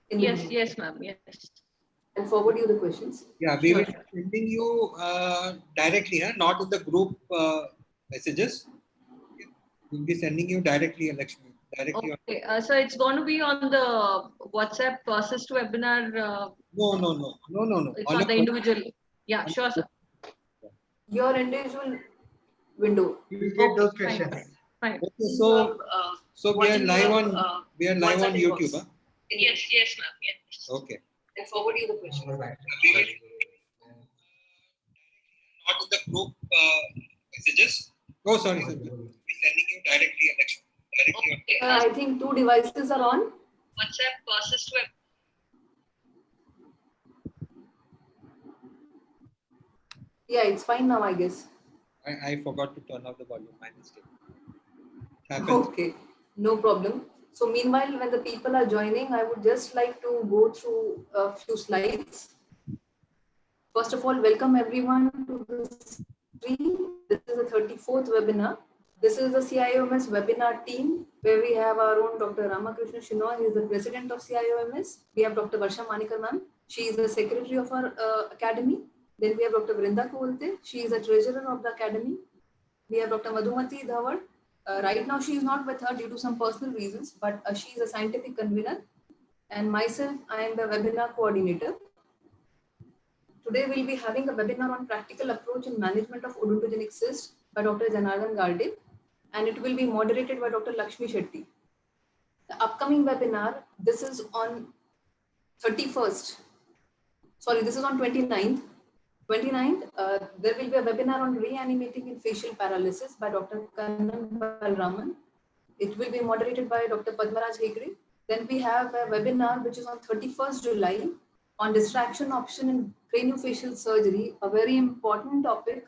in Yes, the yes, ma'am. Yes. and forward you the questions. Yeah, we Sure, will be sending you directly, not in the group messages. We'll be sending you directly, Lakshmi. Directly. Okay, so it's going to be on the WhatsApp Cyst webinar. No. It's On on your the phone. individual. Yeah, sure, sir. Your individual window. You will get those Fine, questions. fine. Okay, so we are live on YouTube. Huh? Yes, ma'am. Yes. Okay. And forward you the questions. Not in the group messages. Oh, sorry. We'll be sending you directly, Lakshmi. Okay. I think 2 devices are on. WhatsApp Cyst web. Yeah, it's fine now, I guess. I forgot to turn off the volume. My mistake. Happens. Okay, no problem. So meanwhile, when the people are joining, I would just like to go through a few slides. First of all, welcome everyone to this stream. This is the 34th webinar. This is the CIOMS webinar team where we have our own Dr. Ramakrishna Shinoy. He is the president of CIOMS. We have Dr. Varsha Manikar ma'am. She is the secretary of our academy. Then we have Dr. Vrinda Kolte. She is the treasurer of the academy. We have Dr. Madhumati Dhawad. Right now, she is not with her due to some personal reasons, but she is a scientific convener. And myself, I am the webinar coordinator. Today, we'll be having a webinar on practical approach in management of odontogenic cyst by Dr. Janardan Garde, and it will be moderated by Dr. Lakshmi Shetty. The upcoming webinar, this is on 31st. Sorry, this is on 29th. 29th, there will be a webinar on reanimating in facial paralysis by Dr. Kannan Balraman. It will be moderated by Dr. Padmaraj Hegre. Then we have a webinar which is on 31st July on distraction option in craniofacial surgery, a very important topic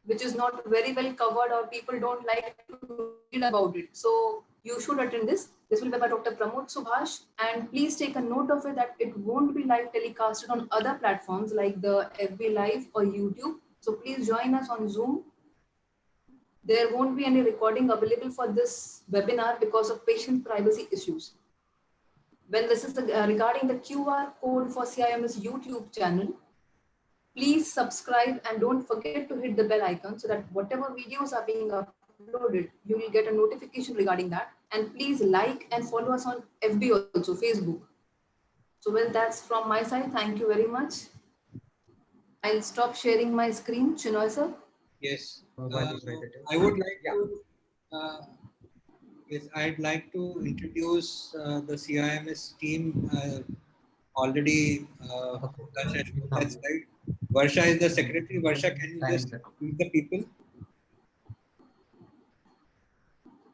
which is not very well covered or people don't like to read about it. So you should attend this. This will be by Dr. Pramod Subhash, and please take a note of it that it won't be live telecasted on other platforms like the FB Live or YouTube. So please join us on Zoom. There won't be any recording available for this webinar because of patient privacy issues. When this is regarding the QR code for CIM's YouTube channel, please subscribe and don't forget to hit the bell icon so that whatever videos are being uploaded, you will get a notification regarding that. And please like and follow us on FB also, Facebook. So well, that's from my side. Thank you very much. I'll stop sharing my screen. Shinoy sir. Yes. I would like to. Yes, I'd like to introduce the CIMS team. Already, that's right. Varsha is the secretary. Varsha, can you just meet the people?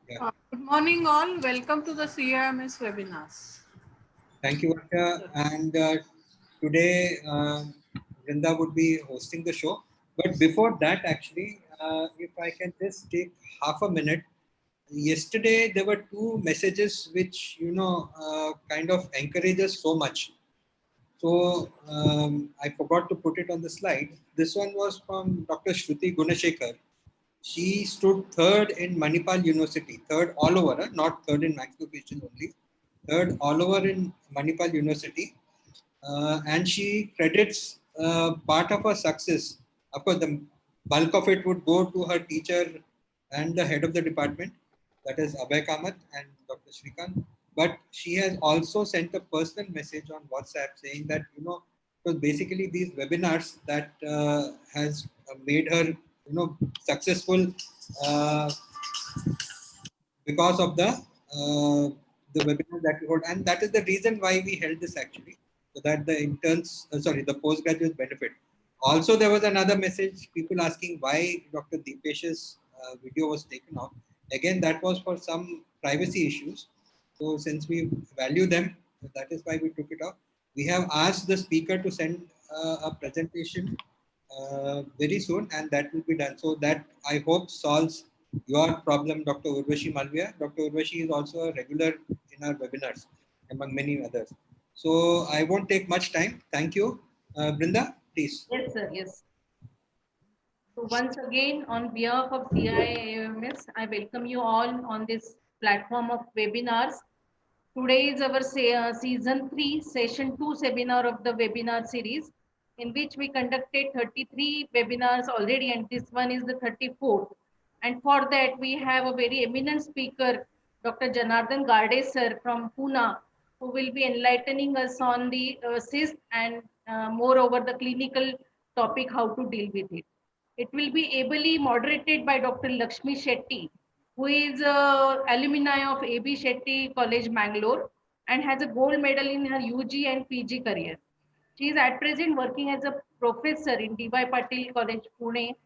Yeah. Good morning all. Welcome to the CIMS webinars. Thank you, Varsha. And today, Vrinda would be hosting the show. But before that, actually, if I can just take half a minute. Yesterday, there were 2 messages which, kind of encourage us so much. So I forgot to put it on the slide. This one was from Dr. Shruti Gunashekhar. She stood 3rd in Manipal University, 3rd all over, not 3rd in maxillofacial only, 3rd all over in Manipal University. And she credits part of her success. Of course, the bulk of it would go to her teacher and the head of the department, that is Abhay Kamath and Dr. Shrikant. But she has also sent a personal message on WhatsApp saying that, because basically these webinars that has made her, successful because of the webinar that we hold. And that is the reason why we held this actually, so that the interns, the postgraduates benefit. Also, there was another message, people asking why Dr. Deepesh's video was taken off. Again, that was for some privacy issues. So since we value them, that is why we took it off. We have asked the speaker to send a presentation very soon, and that will be done. So that I hope solves your problem, Dr. Urvashi Malviya. Dr. Urvashi is also a regular in our webinars, among many others. So I won't take much time. Thank you. Brinda, please. Yes, sir. Yes. So once again, on behalf of CIMS, I welcome you all on this platform of webinars. Today is our season 3, session 2 seminar of the webinar series, in which we conducted 33 webinars already, and this one is the 34th. And for that, we have a very eminent speaker, Dr. Janardan Garde sir from Pune, who will be enlightening us on the cyst and moreover the clinical topic, how to deal with it. It will be ably moderated by Dr. Lakshmi Shetty, who is alumni of AB Shetty College, Mangalore, and has a gold medal in her UG and PG career. She is at present working as a professor in D.Y. Patil College, Pune,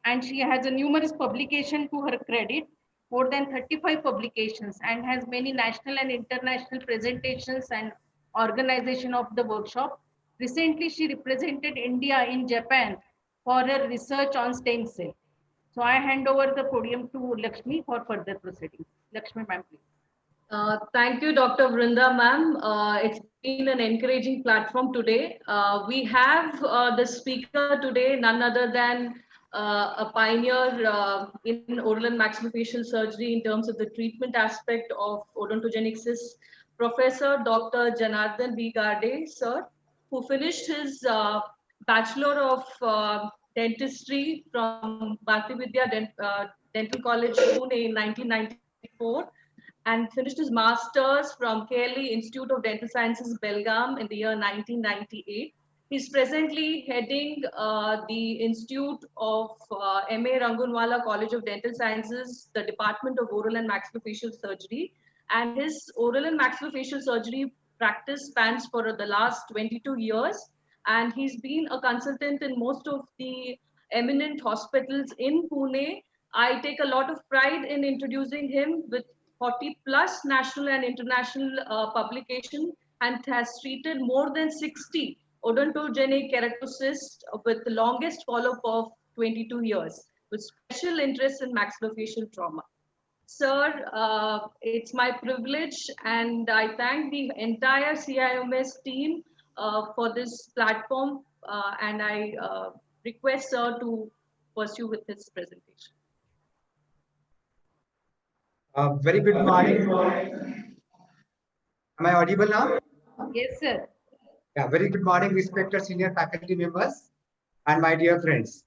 and she has a numerous publication to her credit, more than 35 publications, and has many national and international presentations and organization of the workshop. Recently, she represented India in Japan for her research on stem cell. So I hand over the podium to Lakshmi for further proceedings. Lakshmi, ma'am, please. Thank you, Dr. Vrinda, ma'am. It's been an encouraging platform today. We have the speaker today, none other than a pioneer in oral and maxillofacial surgery in terms of the treatment aspect of odontogenic cysts, Professor Dr. Janardan B. Garde, sir, who finished his Bachelor of Dentistry from Bharati Vidya Dental College, Pune in 1994, and finished his master's from KLE Institute of Dental Sciences, Belgaum in the year 1998. He's presently heading the Institute of M.A. Rangunwala College of Dental Sciences, the Department of Oral and Maxillofacial Surgery. And his oral and maxillofacial surgery practice spans for the last 22 years. And he's been a consultant in most of the eminent hospitals in Pune. I take a lot of pride in introducing him with 40 plus national and international publication, and has treated more than 60 odontogenic keratocysts with the longest follow-up of 22 years, with special interest in maxillofacial trauma. Sir, it's my privilege, and I thank the entire CIMS team for this platform, and I request sir to pursue with his presentation. Very good morning. Am I audible now? Yes, sir. Yeah, very good morning, respected senior faculty members and my dear friends.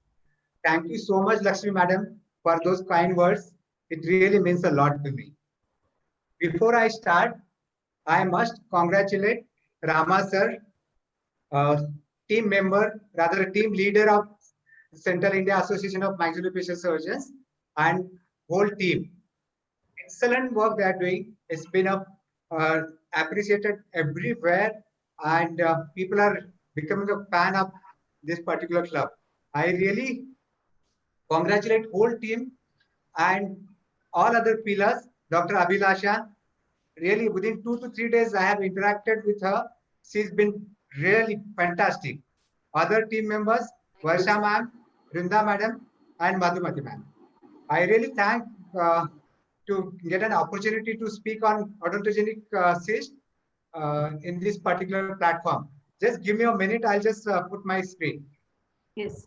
Thank you so much, Lakshmi Madam, for those kind words. It really means a lot to me. Before I start, I must congratulate Rama sir, team member, rather a team leader of Central India Association of Maxillofacial Surgeons, and whole team. Excellent work they are doing. It's been appreciated everywhere, and people are becoming a fan of this particular club. I really congratulate whole team and all other pillars. Dr. Abhilasha, really within 2 to 3 days I have interacted with her. She's been really fantastic. Other team members, Varsha ma'am, Vrinda madam, and Madhumati ma'am. I really thank to get an opportunity to speak on odontogenic cyst in this particular platform. Just give me a minute, I'll just put my screen. Yes.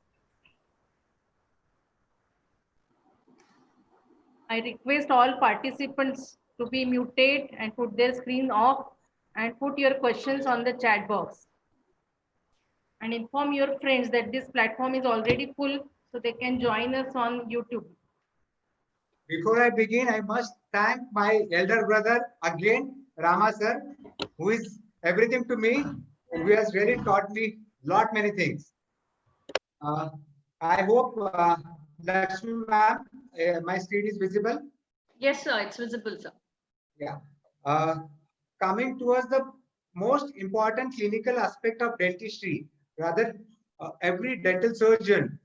I request all participants to be muted and put their screen off, and put your questions on the chat box. And inform your friends that this platform is already full, so they can join us on YouTube. Before I begin, I must thank my elder brother again, Rama sir, who is everything to me and who has really taught me many things. I hope Lakshmi ma'am, my screen is visible. Yes, sir, it's visible, sir. Yeah. Coming towards the most important clinical aspect of dentistry, rather every dental surgeon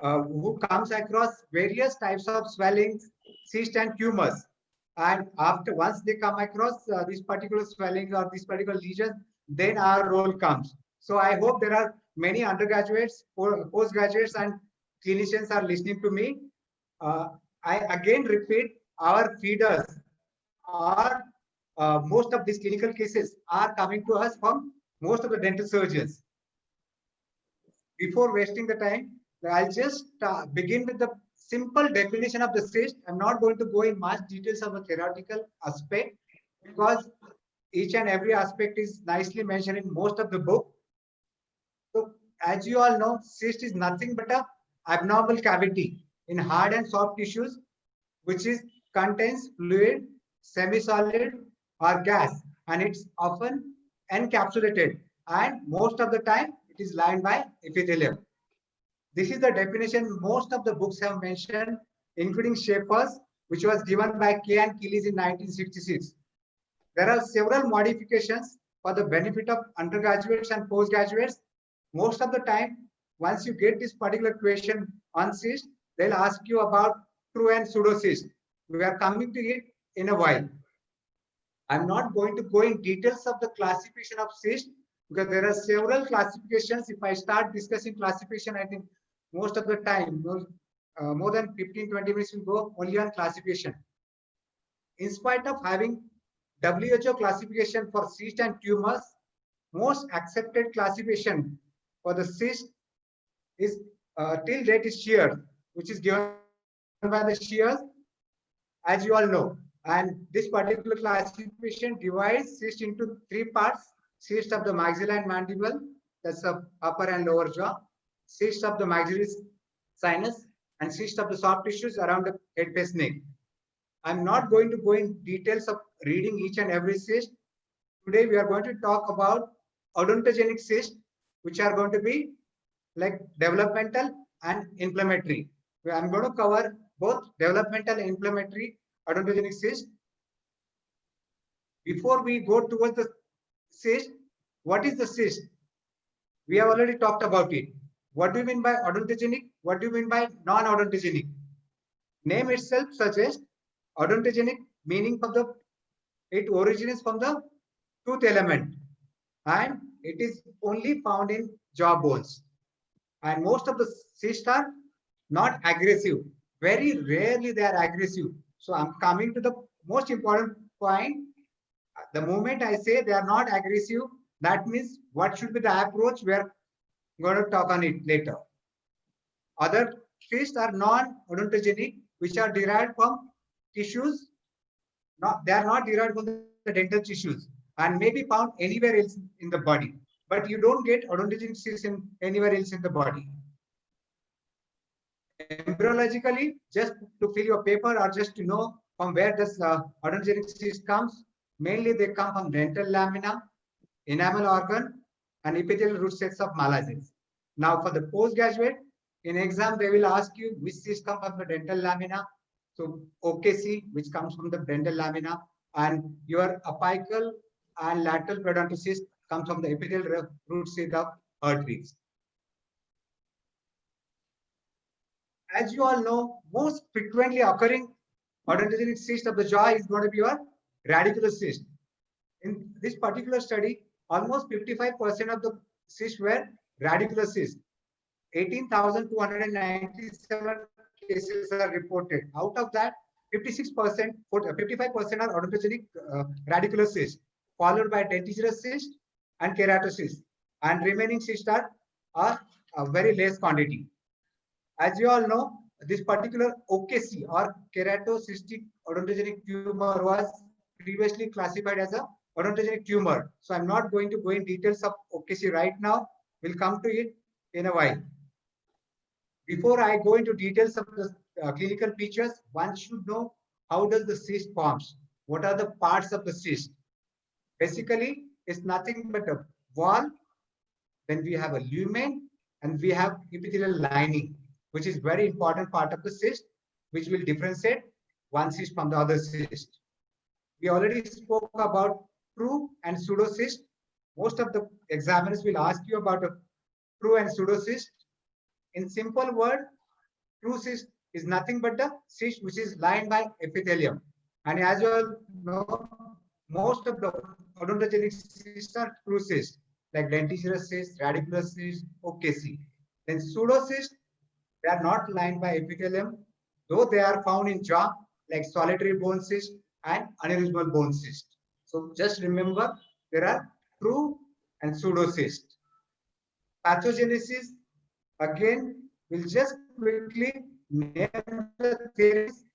who comes across various types of swellings, cysts and tumors, and once they come across this particular swelling or this particular lesion, then our role comes. So I hope there are many undergraduates or postgraduates and clinicians are listening to me. I again repeat, our feeders are most of these clinical cases are coming to us from most of the dental surgeons. Before wasting the time, I'll just begin with the simple definition of the cyst. I'm not going to go in much details of the theoretical aspect, because Each and every aspect is nicely mentioned in most of the book. So as you all know, cyst is nothing but a abnormal cavity in hard and soft tissues, which is contains fluid, semi-solid, or gas, and it's often encapsulated, and most of the time it is lined by epithelium. This is the definition most of the books have mentioned, including Schaeffer's, which was given by Kay and Killis in 1966. There are several modifications for the benefit of undergraduates and postgraduates. Most of the time, once you get this particular question on cyst, they'll ask you about true and pseudo cyst. We are coming to it in a while. I'm not going to go in details of the classification of cyst because there are several classifications. If I start discussing classification, I think most of the time, more than 15-20 minutes will go only on classification. In spite of having WHO classification for cyst and tumors, most accepted classification for the cyst is till date is Shears, which is given by the Shears, as you all know. And this particular classification divides cyst into three parts: cyst of the maxilla and mandible, that's the upper and lower jaw; cyst of the maxillary sinus; and cyst of the soft tissues around the head, face, neck. I'm not going to go in details of reading each and every cyst. Today we are going to talk about odontogenic cysts, which are going to be like developmental and inflammatory. I'm going to cover both developmental and inflammatory odontogenic cysts. Before we go towards the cyst, what is the cyst? We have already talked about it. What do you mean by odontogenic? What do you mean by non-odontogenic? Name itself suggests odontogenic, meaning of the it originates from the tooth element, and it is only found in jaw bones. And most of the cysts are not aggressive. Very rarely they are aggressive. So I'm coming to the most important point. The moment I say they are not aggressive, that means what should be the approach? We are going to talk on it later. Other cysts are non-odontogenic, which are derived from tissues. They are not derived from the dental tissues and may be found anywhere else in the body. But you don't get odontogenic cysts anywhere else in the body. Embryologically, just to fill your paper or just to know from where this odontogenic cyst comes, mainly they come from dental lamina, enamel organ, and epithelial root cells of Malassez. Now, for the postgraduate, in exam, they will ask you which cyst comes from the dental lamina. So, OKC, which comes from the dental lamina, and your apical and lateral periodontal cyst comes from the epithelial root cyst of arteries. As you all know, most frequently occurring odontogenic cyst of the jaw is going to be your radicular cyst. In this particular study, almost 55% of the cysts were radicular cysts. 18,297 cases are reported. Out of that, 55% are odontogenic radicular cysts, followed by dentigerous cyst and keratocyst, and remaining cysts are a very less quantity. As you all know, this particular OKC or keratocystic odontogenic tumor was previously classified as a odontogenic tumor. So I'm not going to go in details of OKC right now. We'll come to it in a while. Before I go into details of the clinical features, one should know how does the cyst forms. What are the parts of the cyst? Basically, it's nothing but a wall. Then we have a lumen and we have epithelial lining, which is very important part of the cyst, which will differentiate one cyst from the other cyst. We already spoke about true and pseudo cyst. Most of the examiners will ask you about a true and pseudo cyst. In simple word, true cyst is nothing but the cyst which is lined by epithelium. And as you all know, most of the odontogenic cysts are true cysts, like dentigerous cysts, radicular cysts, OKC. Then pseudo cysts, they are not lined by epithelium, though they are found in jaw, like solitary bone cyst and aneurysmal bone cyst. So just remember, there are true and pseudo cyst. Pathogenesis, again, we'll just quickly name the theories.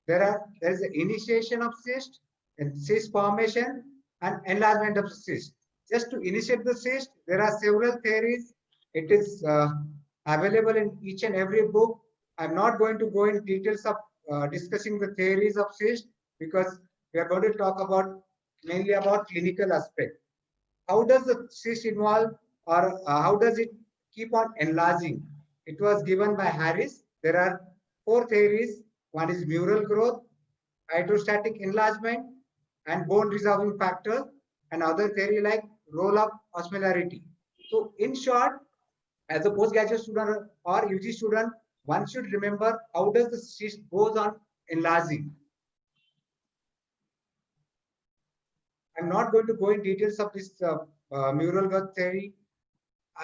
There is the initiation of cyst and cyst formation, and enlargement of the cyst. Just to initiate the cyst, there are several theories. It is available in each and every book. I'm not going to go in details of discussing the theories of cyst because we are going to talk about mainly about clinical aspect. How does the cyst involve, or how does it keep on enlarging? It was given by Harris. There are 4 theories. One is mural growth, hydrostatic enlargement, and bone resorbing factor, and other theory like roll-up osmolarity. So in short, as a postgraduate student or UG student, one should remember how does the cyst goes on enlarging. I'm not going to go in details of this mural growth theory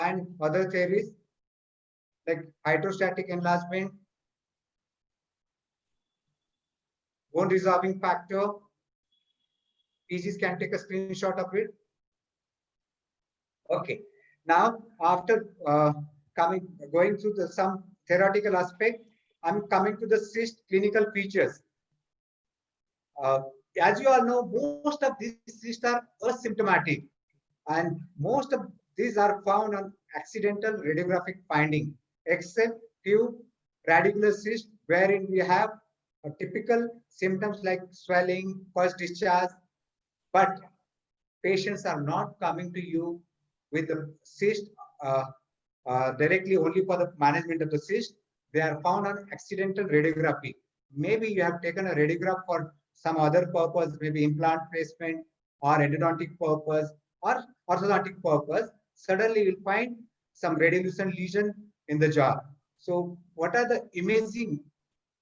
and other theories like hydrostatic enlargement, bone resorbing factor. PGs can take a screenshot of it. Okay. Now, after going through some theoretical aspect, I'm coming to the cyst clinical features. As you all know, most of these cysts are asymptomatic, and most of these are found on accidental radiographic finding, except few radicular cysts wherein we have typical symptoms like swelling, first discharge, but patients are not coming to you with the cyst directly only for the management of the cyst. They are found on accidental radiography. Maybe you have taken a radiograph for some other purpose, maybe implant placement or endodontic purpose or orthodontic purpose. Suddenly you'll find some radiolucent lesion in the jaw. So what are the imaging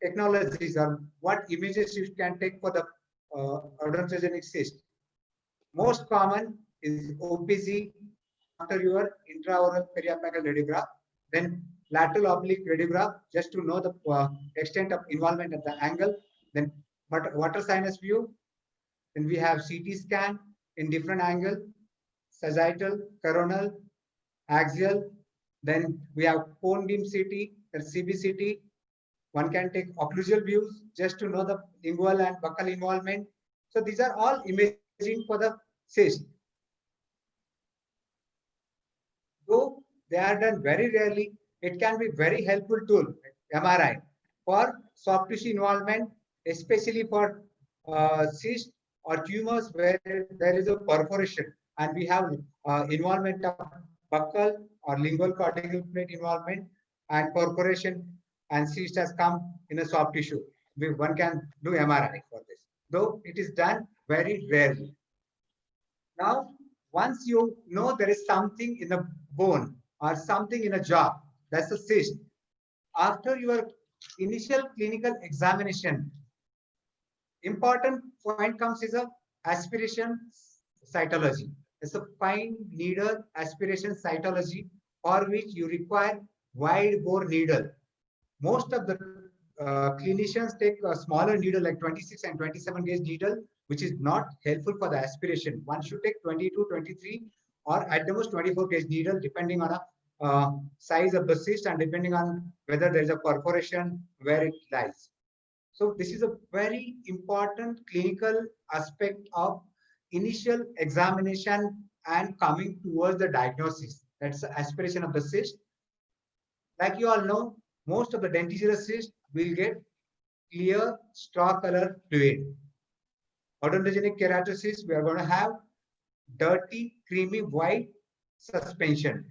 technologies or what images you can take for the odontogenic cyst? Most common is OPG after your intraoral periapical radiograph, then lateral oblique radiograph just to know the extent of involvement at the angle, then water sinus view, then we have CT scan in different angle, sagittal, coronal, axial, then we have cone beam CT, CBCT. One can take occlusal views just to know the lingual and buccal involvement. So these are all imaging for the cyst. Though they are done very rarely, it can be very helpful tool, MRI, for soft tissue involvement, especially for cysts or tumors where there is a perforation and we have involvement of buccal or lingual cortical plate involvement and perforation and cyst has come in a soft tissue. One can do MRI for this, though it is done very rarely. Now, once you know there is something in the bone or something in a jaw, that's a cyst. After your initial clinical examination, important point comes is a aspiration cytology. It's a fine needle aspiration cytology for which you require wide bore needle. Most of the clinicians take a smaller needle like 26 and 27 gauge needle, which is not helpful for the aspiration. One should take 22, 23 or at the most 24 gauge needle depending on a size of the cyst and depending on whether there is a perforation where it lies. So this is a very important clinical aspect of initial examination and coming towards the diagnosis. That's the aspiration of the cyst. Like you all know, most of the dentigerous cysts will get clear straw color fluid. Odontogenic keratocyst, we are going to have dirty, creamy white suspension.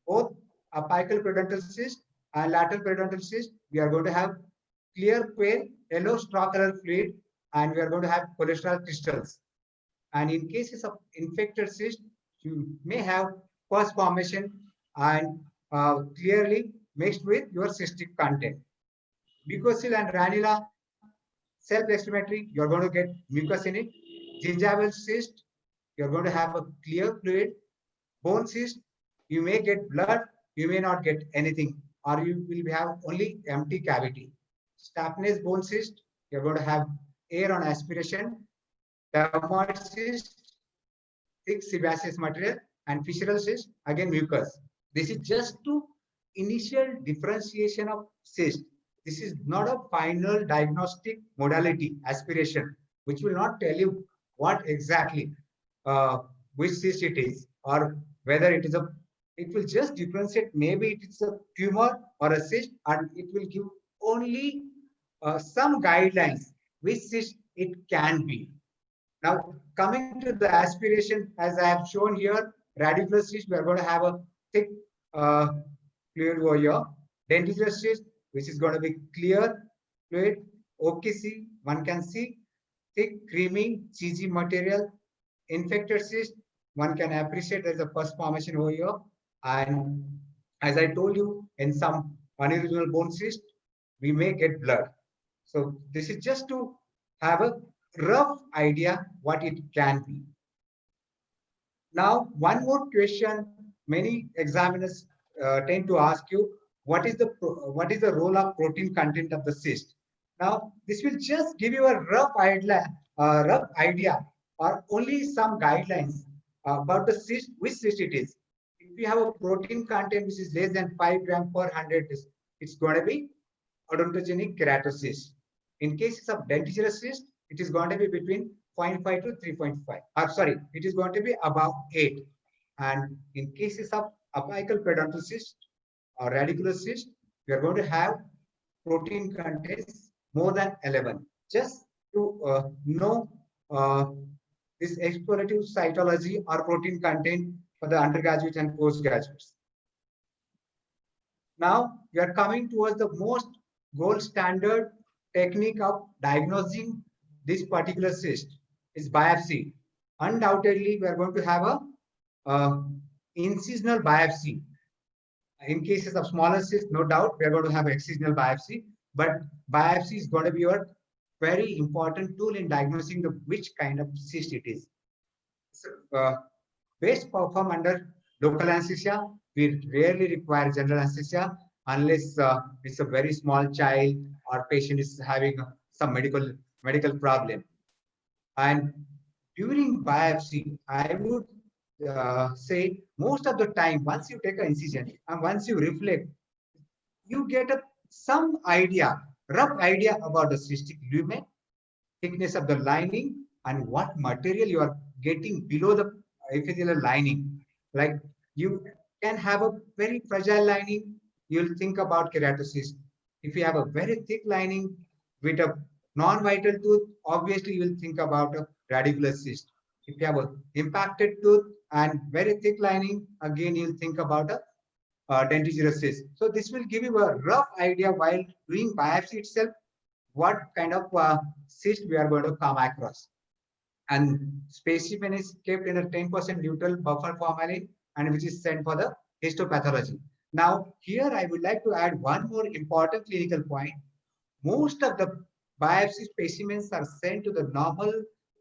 Both apical periodontal cyst and lateral periodontal cyst, we are going to have clear pale yellow straw color fluid and we are going to have cholesterol crystals. And in cases of infected cyst, you may have pus formation and clearly mixed with your cystic content. Mucocele and ranula, self-explanatory, you're going to get mucus in it. Gingival cyst, you're going to have a clear fluid. Bone cyst, you may get blood, you may not get anything, or you will have only empty cavity. Staphnase bone cyst, you're going to have air on aspiration. Dermoid cyst, thick sebaceous material, and fissural cyst, again mucus. This is just to initial differentiation of cyst. This is not a final diagnostic modality, aspiration, which will not tell you what exactly. which cyst it is, or whether it is a, it will just differentiate, maybe it is a tumor or a cyst, and it will give only some guidelines which cyst it can be. Now, coming to the aspiration, as I have shown here, radicular cyst, we are going to have a thick fluid over here. Denticular cyst, which is going to be clear fluid. OKC, one can see thick, creamy, cheesy material. Infected cyst, one can appreciate there's a pus formation over here. And as I told you, in some unoriginal bone cyst, we may get blood. So this is just to have a rough idea what it can be. Now, one more question many examiners tend to ask you, what is the role of protein content of the cyst? Now, this will just give you a rough idea or only some guidelines about the cyst, which cyst it is. If you have a protein content which is less than 5 grams per 100, it's going to be Odontogenic Keratocyst. In cases of denticular cyst, it is going to be between 0.5 to 3.5. Sorry, it is going to be above 8. And in cases of apical periodontal cyst or radicular cyst, we are going to have protein contents more than 11. Just to know this explorative cytology or protein content for the undergraduates and postgraduates. Now we are coming towards the most gold standard technique of diagnosing this particular cyst is biopsy. Undoubtedly, we are going to have a incisional biopsy. In cases of smaller cysts, no doubt, we are going to have excisional biopsy, but biopsy is going to be your very important tool in diagnosing which kind of cyst it is. So, best perform under local anesthesia. We rarely require general anesthesia unless it's a very small child or patient is having some medical problem. And during biopsy, I would say most of the time, once you take an incision and once you reflect, you get some idea, rough idea about the cystic lumen, thickness of the lining, and what material you are getting below the epithelial lining. Like you can have a very fragile lining, you'll think about keratocyst. If you have a very thick lining with a non-vital tooth, obviously you'll think about a radicular cyst. If you have an impacted tooth and very thick lining, again you'll think about a dentigerous cyst. So this will give you a rough idea while doing biopsy itself, what kind of cyst we are going to come across. And specimen is kept in a 10% neutral buffer formalin and which is sent for the histopathology. Now here I would like to add one more important clinical point. Most of the biopsy specimens are sent to the normal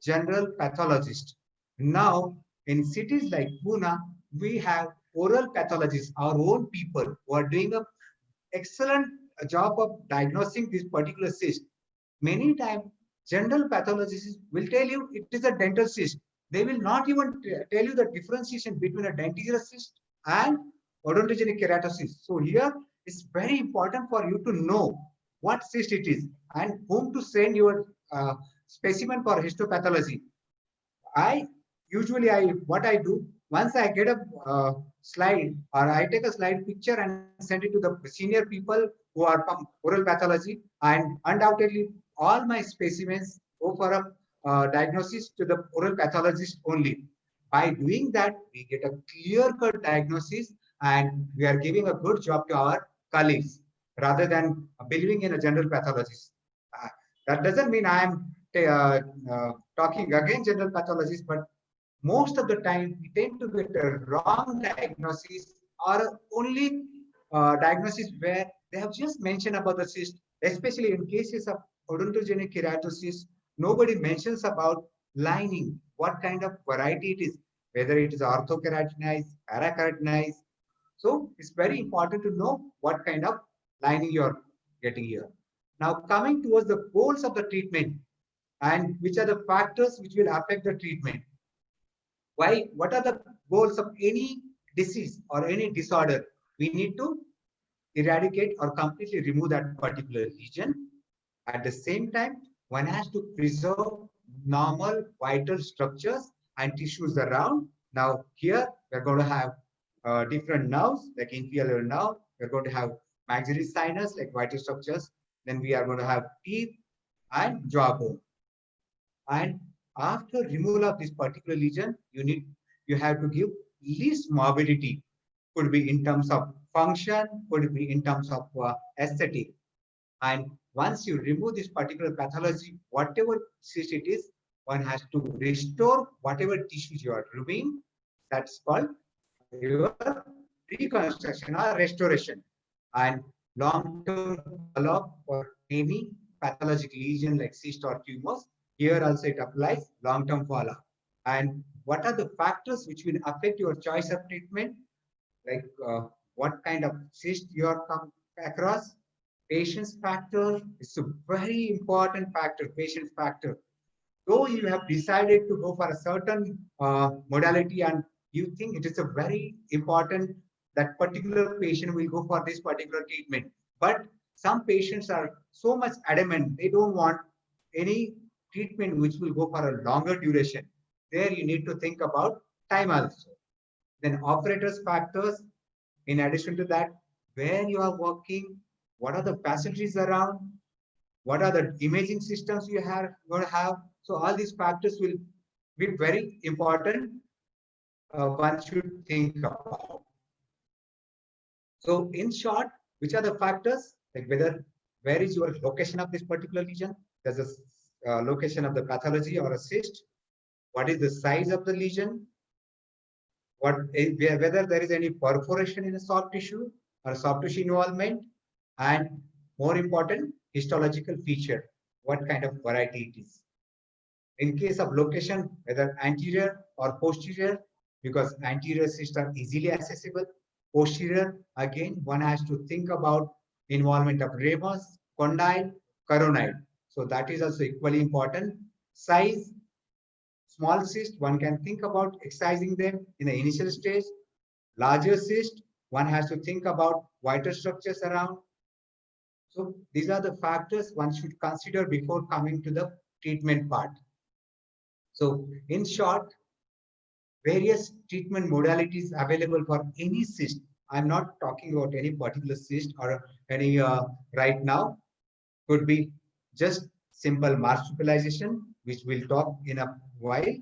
general pathologist. Now in cities like Pune, we have oral pathologists, our own people who are doing an excellent job of diagnosing this particular cyst. Many times general pathologists will tell you it is a dental cyst. They will not even tell you the differentiation between a dentigerous cyst and odontogenic keratocyst. So here it's very important for you to know what cyst it is and whom to send your specimen for histopathology. What I do, once I get a slide or I take a slide picture and send it to the senior people who are from oral pathology, and undoubtedly all my specimens go for a diagnosis to the oral pathologist only. By doing that, we get a clear-cut diagnosis and we are giving a good job to our colleagues rather than believing in a general pathologist. That doesn't mean I am talking against general pathologists, but most of the time we tend to get a wrong diagnosis or only diagnosis where they have just mentioned about the cyst, especially in cases of odontogenic keratocyst. Nobody mentions about lining, what kind of variety it is, whether it is orthokeratinized, parakeratinized. So it's very important to know what kind of lining you are getting here. Now coming towards the goals of the treatment and which are the factors which will affect the treatment. What are the goals of any disease or any disorder? We need to eradicate or completely remove that particular region. At the same time, one has to preserve normal vital structures and tissues around. Now here we're going to have different nerves like inferior nerve. We're going to have maxillary sinus like vital structures. Then we are going to have teeth and jawbone. And after removal of this particular lesion, you have to give least morbidity. Could be in terms of function, could be in terms of aesthetic. And once you remove this particular pathology, whatever cyst it is, one has to restore whatever tissues you are removing. That's called your reconstruction or restoration. And long-term follow-up for any pathologic lesion like cyst or tumors. Here also it applies long-term follow-up. And what are the factors which will affect your choice of treatment? Like what kind of cyst you are come across? Patience factor is a very important factor, patience factor. Though you have decided to go for a certain modality and you think it is a very important that particular patient will go for this particular treatment. But some patients are so much adamant, they don't want any treatment which will go for a longer duration. There you need to think about time also. Then operators factors, in addition to that, where you are working, what are the facilities around, what are the imaging systems you are going to have. So all these factors will be very important. One should think about. So in short, which are the factors? Like where is your location of this particular lesion? There's a location of the pathology or a cyst. What is the size of the lesion? Whether there is any perforation in a soft tissue or soft tissue involvement, and more important, histological feature, what kind of variety it is. In case of location, whether anterior or posterior, because anterior cysts are easily accessible. Posterior, again, one has to think about involvement of ramus, condyle, coronide. So that is also equally important. Size, small cyst, one can think about excising them in the initial stage. Larger cyst, one has to think about vital structures around. So these are the factors one should consider before coming to the treatment part. So in short, various treatment modalities available for any cyst. I'm not talking about any particular cyst or any right now. Could be just simple marsupialization, which we'll talk in a while.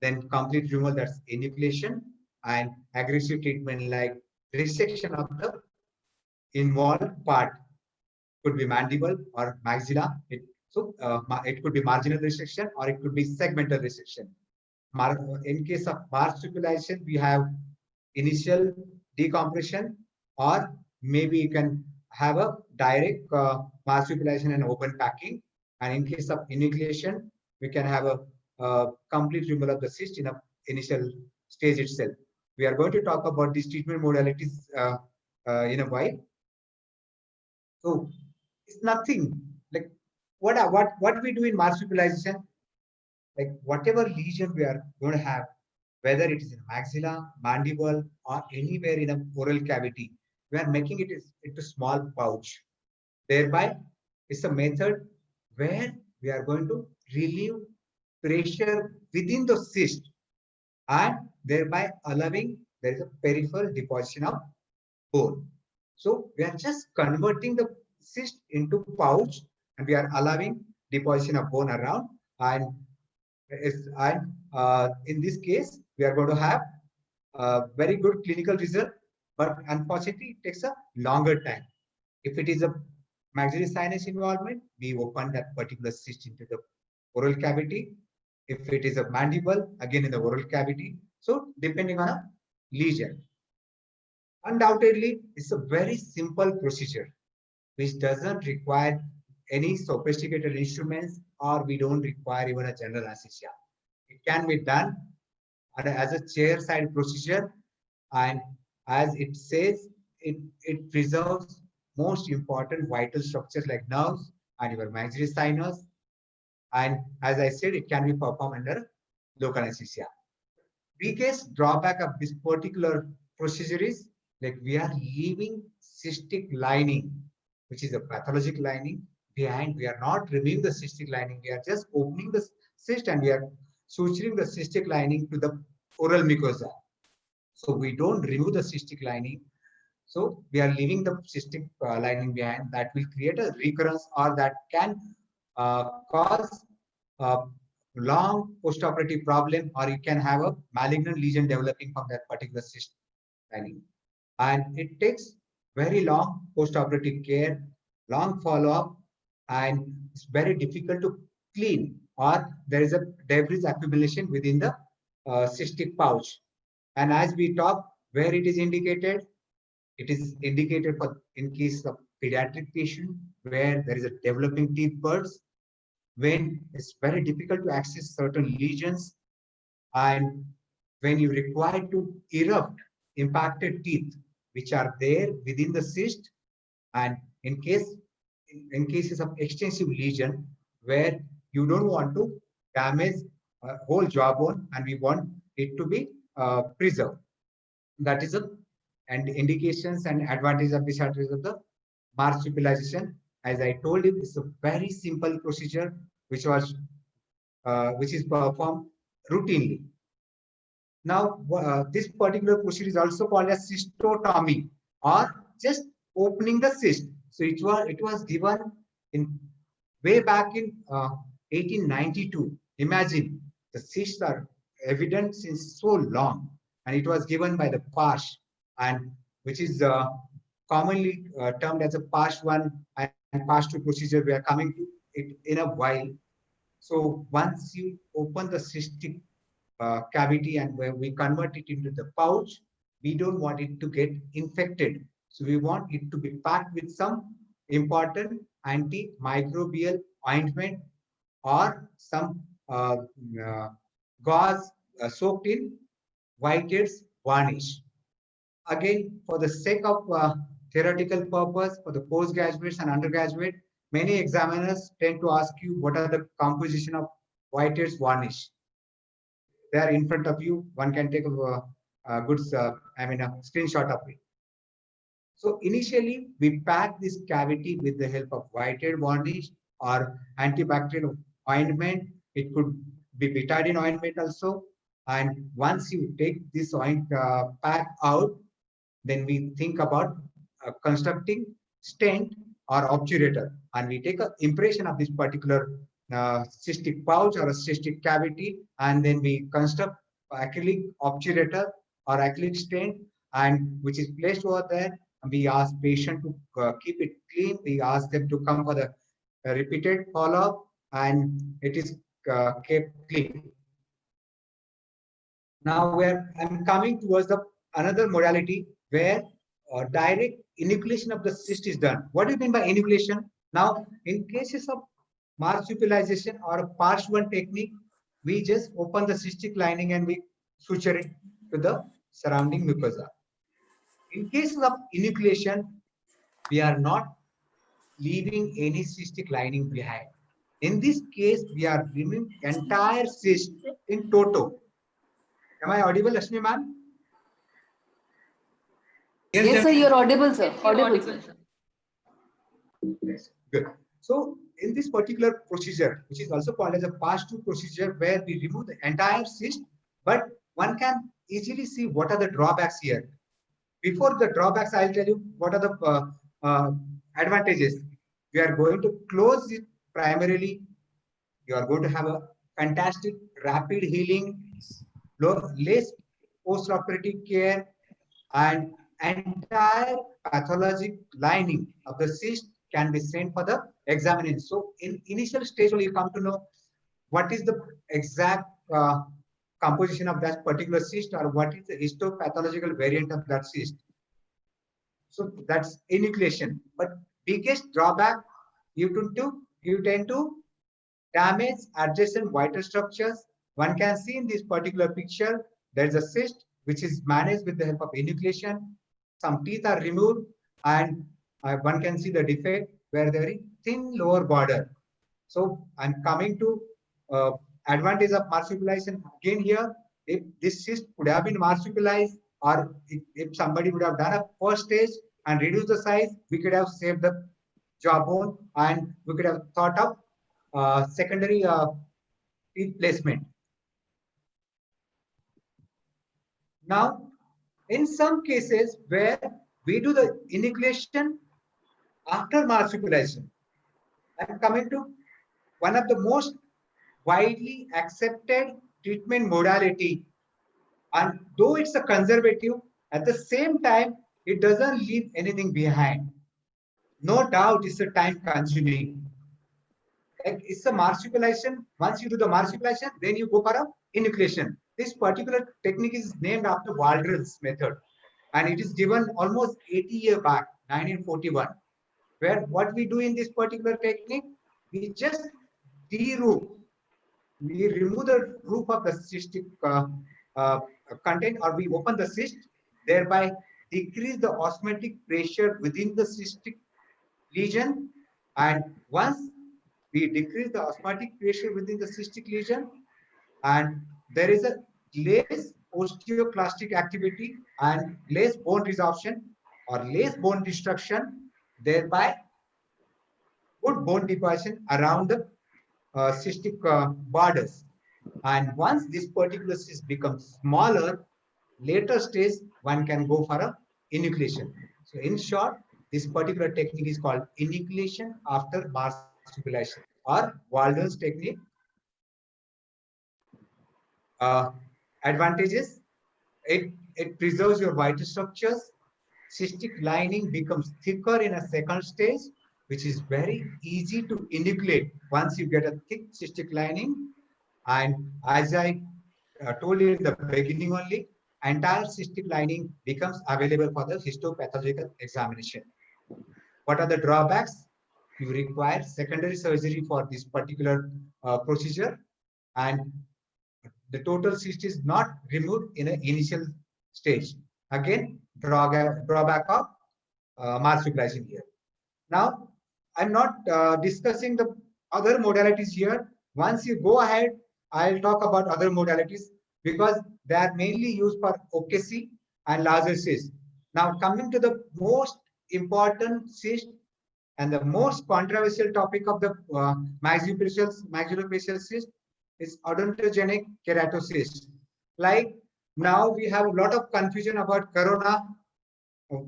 Then complete removal, that's enucleation, and aggressive treatment like resection of the involved part. Could be mandible or maxilla. It could be marginal resection or it could be segmental resection. In case of marsupialization, we have initial decompression, or maybe you can have a direct marsupialization and open packing. And in case of enucleation, we can have a complete removal of the cyst in a initial stage itself. We are going to talk about these treatment modalities in a while. So it's nothing like what we do in marsupialization. Like whatever lesion we are going to have, whether it is in maxilla, mandible, or anywhere in an oral cavity, we are making it into small pouch. Thereby, it's a method where we are going to relieve pressure within the cyst and thereby allowing there is a peripheral deposition of bone. So we are just converting the cyst into pouch and we are allowing deposition of bone around. And in this case, we are going to have a very good clinical result, but unfortunately, it takes a longer time. If it is a maxillary sinus involvement, we open that particular cyst into the oral cavity. If it is a mandible, again in the oral cavity. So depending on a lesion. Undoubtedly, it's a very simple procedure, which doesn't require any sophisticated instruments, or we don't require even a general anesthesia. It can be done as a chair-side procedure, and as it says, it preserves most important vital structures like nerves and your maxillary sinus. And as I said, it can be performed under local anesthesia. Biggest drawback of this particular procedure is like we are leaving cystic lining, which is a pathologic lining behind. We are not removing the cystic lining. We are just opening the cyst and we are suturing the cystic lining to the oral mucosa. So we don't remove the cystic lining. So we are leaving the cystic lining behind. That will create a recurrence, or that can cause a long postoperative problem, or you can have a malignant lesion developing from that particular cyst lining. And it takes very long postoperative care, long follow-up, and it's very difficult to clean, or there is a debris accumulation within the cystic pouch. And as we talk, where it is indicated for in case of pediatric patient where there is a developing teeth buds, when it's very difficult to access certain lesions, and when you require to erupt impacted teeth which are there within the cyst, and in cases of extensive lesion where you don't want to damage whole jawbone and we want it to be preserved. That is and indications and advantages of disadvantages of the marsupialization. As I told you, it's a very simple procedure which is performed routinely. Now, this particular procedure is also called as cystotomy, or just opening the cyst. So it was given in way back in 1892. Imagine, the cysts are evident since so long, and it was given by the PASH, and which is commonly termed as a PASH 1 and PASH 2 procedure. We are coming to it in a while. So once you open the cystic cavity and where we convert it into the pouch, we don't want it to get infected. So we want it to be packed with some important antimicrobial ointment or some gauze soaked in whitehead's varnish. Again, for the sake of theoretical purpose, for the postgraduates and undergraduate, many examiners tend to ask you what are the composition of whitehead's varnish. They are in front of you. One can take a good, a screenshot of it. So initially, we pack this cavity with the help of whitehead varnish or antibacterial ointment. It could be betadine ointment also. And once you take this pack out, then we think about constructing stent or obturator, and we take an impression of this particular cystic pouch or a cystic cavity, and then we construct acrylic obturator or acrylic stent, and which is placed over there. And we ask patient to keep it clean. We ask them to come for the repeated follow-up, and it is kept clean. Now I'm coming towards another modality where direct enucleation of the cyst is done. What do you mean by enucleation? Now, in cases of marsupialization or a PASH 1 technique, we just open the cystic lining and we suture it to the surrounding mucosa. In cases of enucleation, we are not leaving any cystic lining behind. In this case, we are removing entire cyst in toto. Am I audible, Lakshmi ma'am? Yes, sir, you're audible, sir. Audible, sir. Yes, good. So in this particular procedure, which is also called as a PASH 2 procedure, where we remove the entire cyst, but one can easily see what are the drawbacks here. Before the drawbacks, I'll tell you what are the advantages. We are going to close it primarily. You are going to have a fantastic rapid healing, less post-operative care, and entire pathologic lining of the cyst can be sent for the examination. So in initial stage, you come to know what is the exact composition of that particular cyst, or what is the histopathological variant of that cyst. So that's enucleation. But biggest drawback, you tend to damage adjacent vital structures. One can see in this particular picture, there is a cyst which is managed with the help of enucleation. Some teeth are removed, and one can see the defect where there is thin lower border. So I'm coming to advantage of marsupialization again here. If this cyst could have been marsupialized, or if somebody would have done a first stage and reduced the size, we could have saved the jawbone, and we could have thought of secondary teeth placement. Now, in some cases where we do the enucleation after marsupialization, I'm coming to one of the most widely accepted treatment modality. And though it's a conservative, at the same time, it doesn't leave anything behind. No doubt it's a time consuming. Like it's a marsupialization. Once you do the marsupialization, then you go for a enucleation. This particular technique is named after Waldron's method. And it is given almost 80 years back, 1941, where what we do in this particular technique, we just de-roof. We remove the roof of the cystic content, or we open the cyst, thereby decrease the osmotic pressure within the cystic lesion. And once we decrease the osmotic pressure within the cystic lesion, and there is a less osteoclastic activity and less bone resorption or less bone destruction, thereby good bone deposition around the cystic borders. And once this particular cyst becomes smaller, later stage one can go for a enucleation. So in short, this particular technique is called enucleation after marsupialization or Waldron's technique. Advantages: it preserves your vital structures. Cystic lining becomes thicker in a second stage, which is very easy to enucleate once you get a thick cystic lining. And as I told you in the beginning only, entire cystic lining becomes available for the histopathological examination. What are the drawbacks? You require secondary surgery for this particular procedure, and the total cyst is not removed in an initial stage. Again, drawback of marsupialization here. Now, I'm not discussing the other modalities here. Once you go ahead, I'll talk about other modalities because they are mainly used for OKC and larger cysts. Now, coming to the most important cyst and the most controversial topic of the maxillofacial cyst is odontogenic keratocyst. Like now we have a lot of confusion about corona,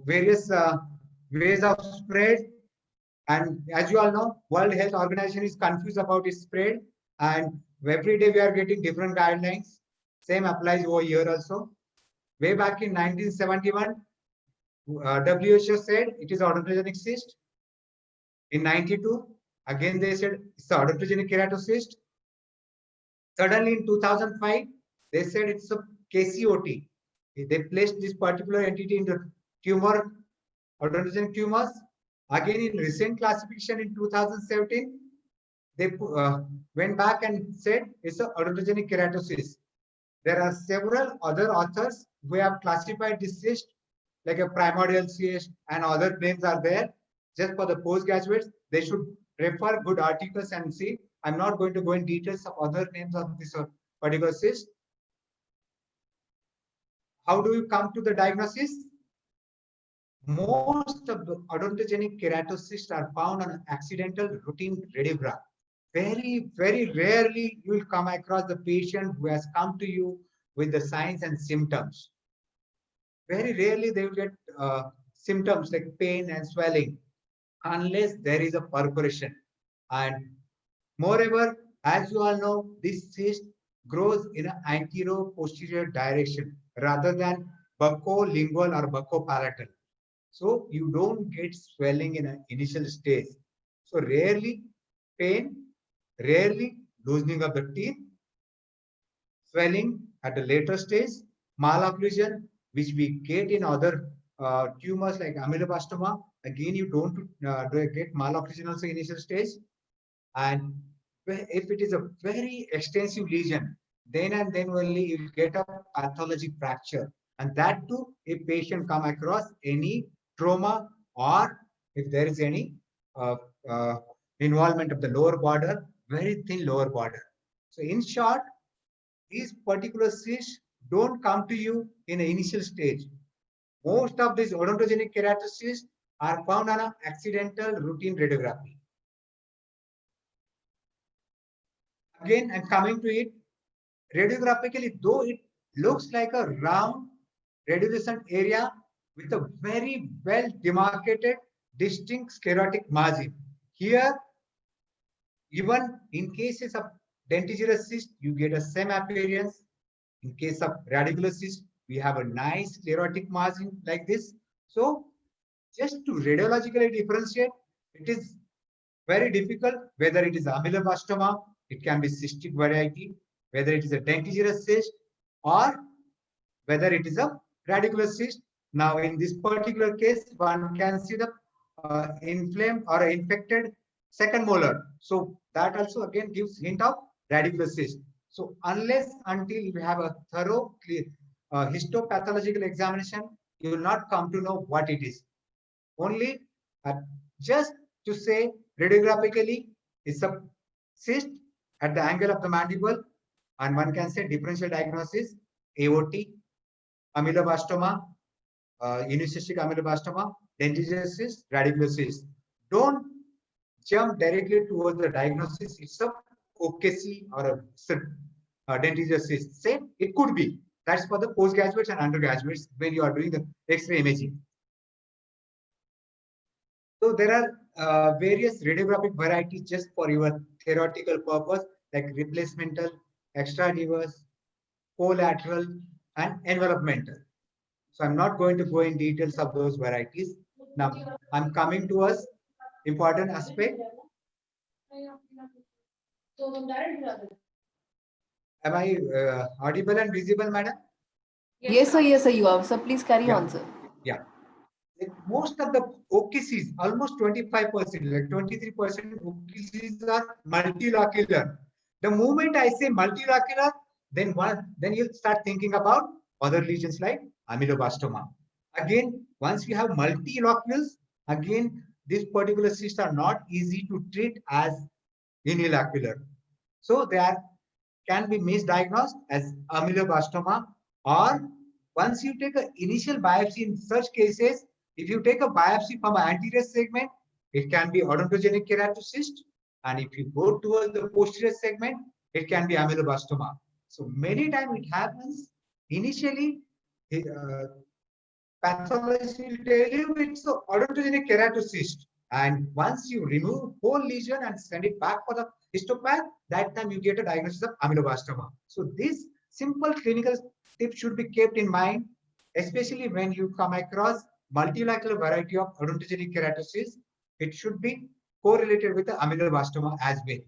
various ways of spread. And as you all know, World Health Organization is confused about its spread. And every day we are getting different guidelines. Same applies over here also. Way back in 1971, WHO said it is odontogenic cyst. In 92, again they said it's the odontogenic keratocyst. Suddenly in 2005, they said it's a KCOT. They placed this particular entity in the tumor, odontogenic tumors. Again, in recent classification in 2017, they went back and said it's a odontogenic keratocyst. There are several other authors who have classified this cyst like a primordial cyst, and other names are there. Just for the postgraduates, they should refer good articles and see. I'm not going to go in details of other names of this particular cyst. How do you come to the diagnosis? Most of the odontogenic keratocysts are found on an accidental routine radiograph. Very, very rarely you will come across the patient who has come to you with the signs and symptoms. Very rarely they will get symptoms like pain and swelling unless there is a perforation. And moreover, as you all know, this cyst grows in an anterior-posterior direction rather than buccolingual or buccopalatal. So you don't get swelling in an initial stage. So rarely pain, rarely loosening of the teeth, swelling at a later stage, malocclusion, which we get in other tumors like ameloblastoma. Again, you don't get malocclusion also initial stage. And if it is a very extensive lesion, then and then only you will get a pathologic fracture. And that too, if patient come across any trauma or if there is any involvement of the lower border, very thin lower border. So in short, these particular cysts don't come to you in an initial stage. Most of these odontogenic keratocysts are found on an accidental routine radiography. Again, I'm coming to it. Radiographically, though it looks like a round radiolucent area with a very well demarcated, distinct sclerotic margin. Here, even in cases of dentigerous cyst, you get a same appearance. In case of radicular cyst, we have a nice sclerotic margin like this. So, just to radiologically differentiate, it is very difficult whether it is ameloblastoma, it can be cystic variety, whether it is a dentigerous cyst, or whether it is a radicular cyst. Now, in this particular case, one can see the inflamed or infected second molar. So that also again gives hint of radicular cyst. So unless until you have a thorough histopathological examination, you will not come to know what it is. Only just to say radiographically, it's a cyst at the angle of the mandible, and one can say differential diagnosis, AOT, ameloblastoma, unicystic ameloblastoma, dentigerous cyst, radicular cyst. Don't jump directly towards the diagnosis. It's a OKC or a dentigerous cyst. Same, it could be. That's for the postgraduates and undergraduates when you are doing the X-ray imaging. So there are various radiographic varieties just for your theoretical purpose, like replacemental, extradivous, collateral, and envelopmental. So I'm not going to go in details of those varieties. Now I'm coming to us important aspect. Am I audible and visible, madam? Yes, sir, you are. So please carry on, sir. Yeah. Like most of the OKCs, almost 25%, like 23% OKCs are multilocular. The moment I say multilocular, then you start thinking about other lesions like ameloblastoma. Again, once you have multilocules, again, these particular cysts are not easy to treat as unilocular. So they can be misdiagnosed as ameloblastoma, or once you take an initial biopsy in such cases, if you take a biopsy from an anterior segment, it can be odontogenic keratocyst, and if you go towards the posterior segment, it can be ameloblastoma. So many times it happens initially, pathologist will tell you it's an odontogenic keratocyst, and once you remove whole lesion and send it back for the histopath, that time you get a diagnosis of ameloblastoma. So this simple clinical tip should be kept in mind, especially when you come across multilocular variety of odontogenic keratocyst. It should be correlated with the ameloblastoma as well.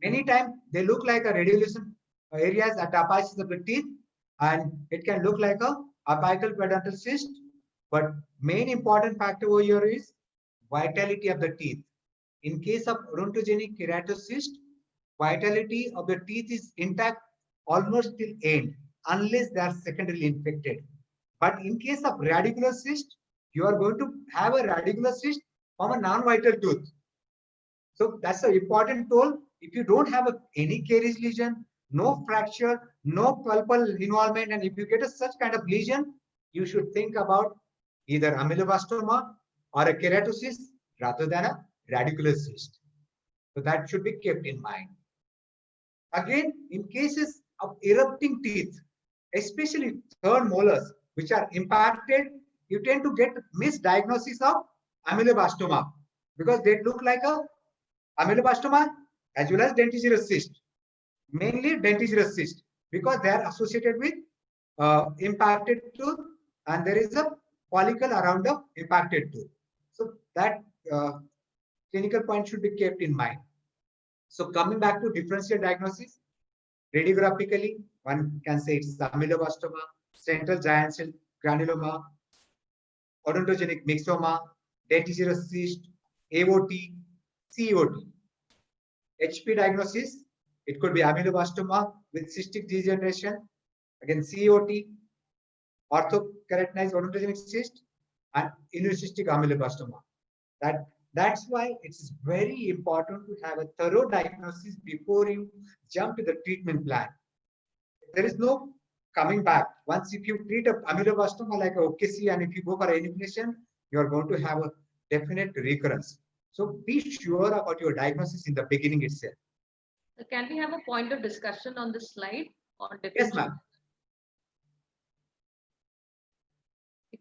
Many times they look like a radiolucent areas at the apices of the teeth, and it can look like a apical peduncle cyst. But main important factor over here is vitality of the teeth. In case of odontogenic keratocyst, vitality of the teeth is intact almost till end, unless they are secondarily infected. But in case of radicular cyst, you are going to have a radicular cyst from a non-vital tooth. So that's an important tool. If you don't have any caries lesion, no fracture, no pulpal involvement, and if you get such kind of lesion, you should think about either ameloblastoma or a keratocyst rather than a radicular cyst. So that should be kept in mind. Again, in cases of erupting teeth, especially third molars, which are impacted, you tend to get misdiagnosis of ameloblastoma because they look like a ameloblastoma as well as dentigerous cyst, mainly dentigerous cyst, because they are associated with impacted tooth, and there is a follicle around the impacted tooth. So that clinical point should be kept in mind. So coming back to differential diagnosis, radiographically, one can say it's ameloblastoma, central giant cell granuloma, odontogenic myxoma, dentigerous cyst, AOT, COT. HP diagnosis, it could be ameloblastoma with cystic degeneration, again COT, orthokeratinosis odontogenic cyst, and enucystic ameloblastoma. That's why it's very important to have a thorough diagnosis before you jump to the treatment plan. There is no coming back. Once if you treat a ameloblastoma like a OKC, and if you go for enucleation, you are going to have a definite recurrence. So be sure about your diagnosis in the beginning itself. Can we have a point of discussion on this slide? Yes, ma'am.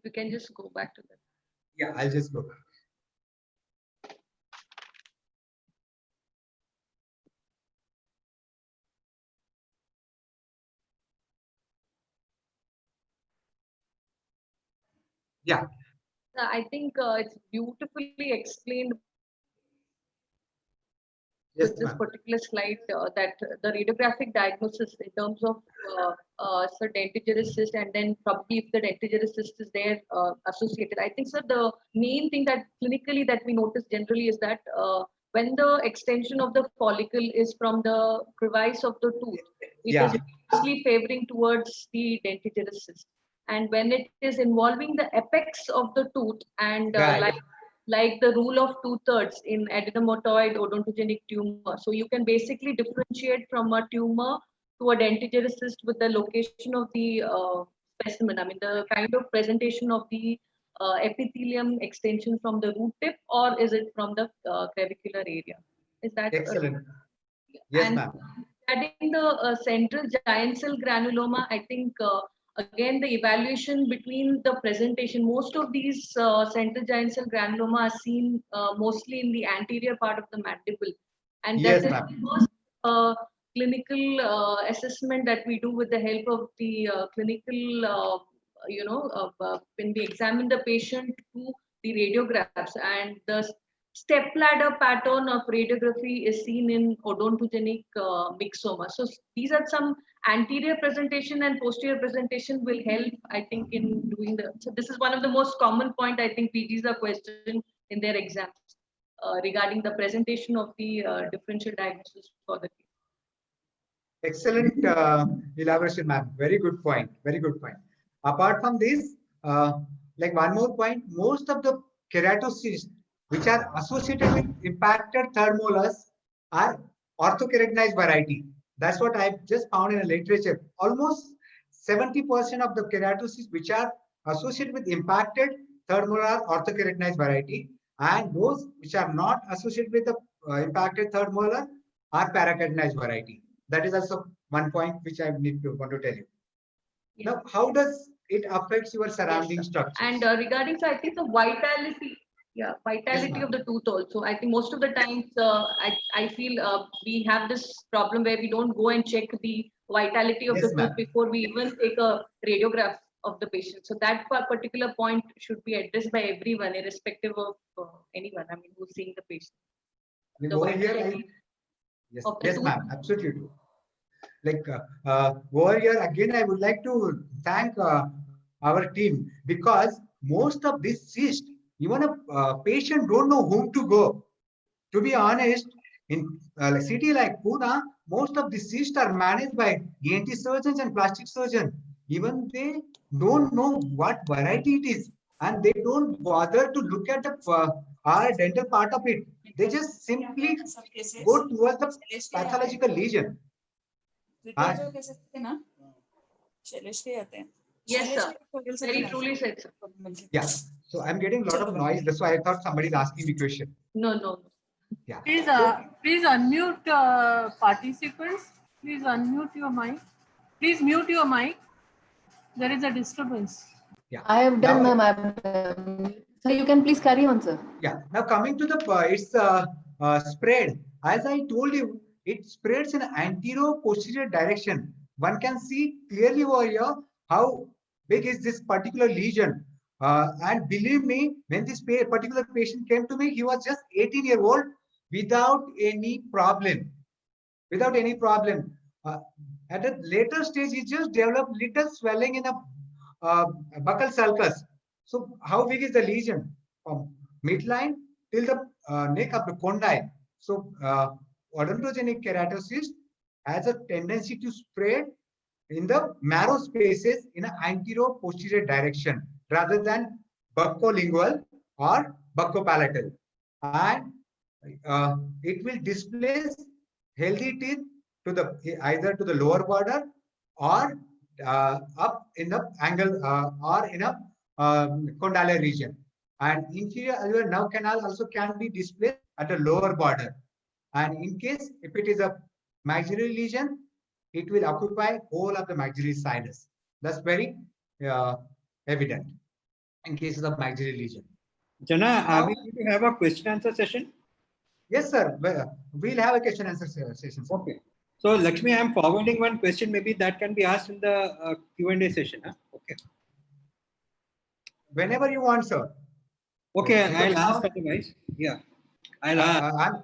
If you can just go back to that. Yeah, I'll just go back. Yeah. I think it's beautifully explained Yes, with this ma'am. particular slide that the radiographic diagnosis in terms of so dentigerous cyst, and then probably if the dentigerous cyst is there associated. I think, sir, the main thing that clinically that we notice generally is that when the extension of the follicle is from the crevice of the tooth, it Yeah. is mostly favoring towards the dentigerous cyst. And when it is involving the apex of the tooth and Right. like the rule of 2/3 in adenomatoid odontogenic tumor. So you can basically differentiate from a tumor to a dentigerous cyst with the location of the specimen. I mean, the kind of presentation of the epithelium extension from the root tip, or is it from the clavicular area? Is that Excellent. Yes, and ma'am. adding the central giant cell granuloma, I think again the evaluation between the presentation, most of these central giant cell granuloma are seen mostly in the anterior part of the mandible, and Yes, that is ma'am. the first clinical assessment that we do with the help of the clinical when we examine the patient to the radiographs, and the step ladder pattern of radiography is seen in odontogenic myxoma. So these are some anterior presentation and posterior presentation will help, I think, in doing the. So this is one of the most common point I think PGs are questioned in their exams regarding the presentation of the differential diagnosis for the case. Excellent elaboration, ma'am. Very good point. Very good point. Apart from this, like one more point, most of the keratocysts which are associated with impacted third molars are orthokeratinoid variety. That's what I've just found in the literature. Almost 70% of the keratocysts which are associated with impacted third molar orthokeratinoid variety, and those which are not associated with the impacted third molar are parakeratinoid variety. That is also one point which I want to tell you. Yes. Now, how does it affect your surrounding Yes, structures? and regarding, so I think the vitality, vitality Yes, of the tooth also. I think most of the times I feel we have this problem where we don't go and check the vitality of Yes, the ma'am. tooth before we even take a radiograph of the patient. So that particular point should be addressed by everyone, irrespective of anyone. I mean, who's seeing the patient. I mean, The over here, vitality yes, of the yes, tooth. ma'am, absolutely true. Like over here again, I would like to thank our team, because most of this cyst, even a patient don't know whom to go. To be honest, in a city like Pune, most of the cysts are managed by ENT surgeons and plastic surgeons. Even they don't know what variety it is, and they don't bother to look at the our dental part of it. They just simply go towards the pathological lesion. Yes, sir. Very truly said, sir. Yeah. So I'm getting a lot of noise. That's why I thought somebody is asking me question. No. Yeah. Please unmute participants. Please unmute your mic. Please mute your mic. There is a disturbance. Yeah. I have done, Now, ma'am. I have done. So you can please carry on, sir. yeah. Now coming to the its spread. As I told you, it spreads in anterior-posterior direction. One can see clearly over here how big is this particular lesion. And believe me, when this particular patient came to me, he was just 18-year-old without any problem. Without any problem. At a later stage, he just developed little swelling in a buccal sulcus. So how big is the lesion? From midline till the neck of the condyle. So odontogenic keratocyst has a tendency to spread in the marrow spaces in an anterior-posterior direction rather than buccolingual or buccopalatal. And it will displace healthy teeth to the either to the lower border or up in the angle or in a condylar region. And inferior alveolar nerve canal also can be displaced at the lower border. And in case if it is a maxillary lesion, it will occupy whole of the maxillary sinus. That's very evident. in cases of maxillary lesion. Jana, are Now, we going to have a question answer session? yes, sir. We'll have a question answer session. Sir. Okay. So Lakshmi, I'm forwarding one question. Maybe that can be asked in the Q&A session. Huh? Okay. Whenever you want, sir. Okay, Because I'll ask otherwise. Yeah, I'll ask.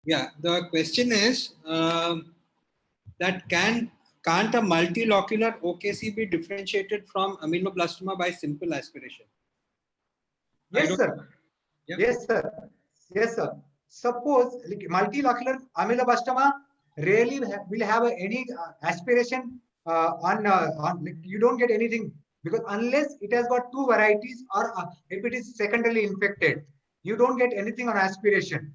Yeah, the question is that can't a multilocular OKC be differentiated from ameloblastoma by simple aspiration? Yes, sir. Yeah. Yes, sir. Yes, sir. Suppose like, multilocular ameloblastoma rarely will have any aspiration on like, you don't get anything, because unless it has got two varieties or if it is secondarily infected, you don't get anything on aspiration.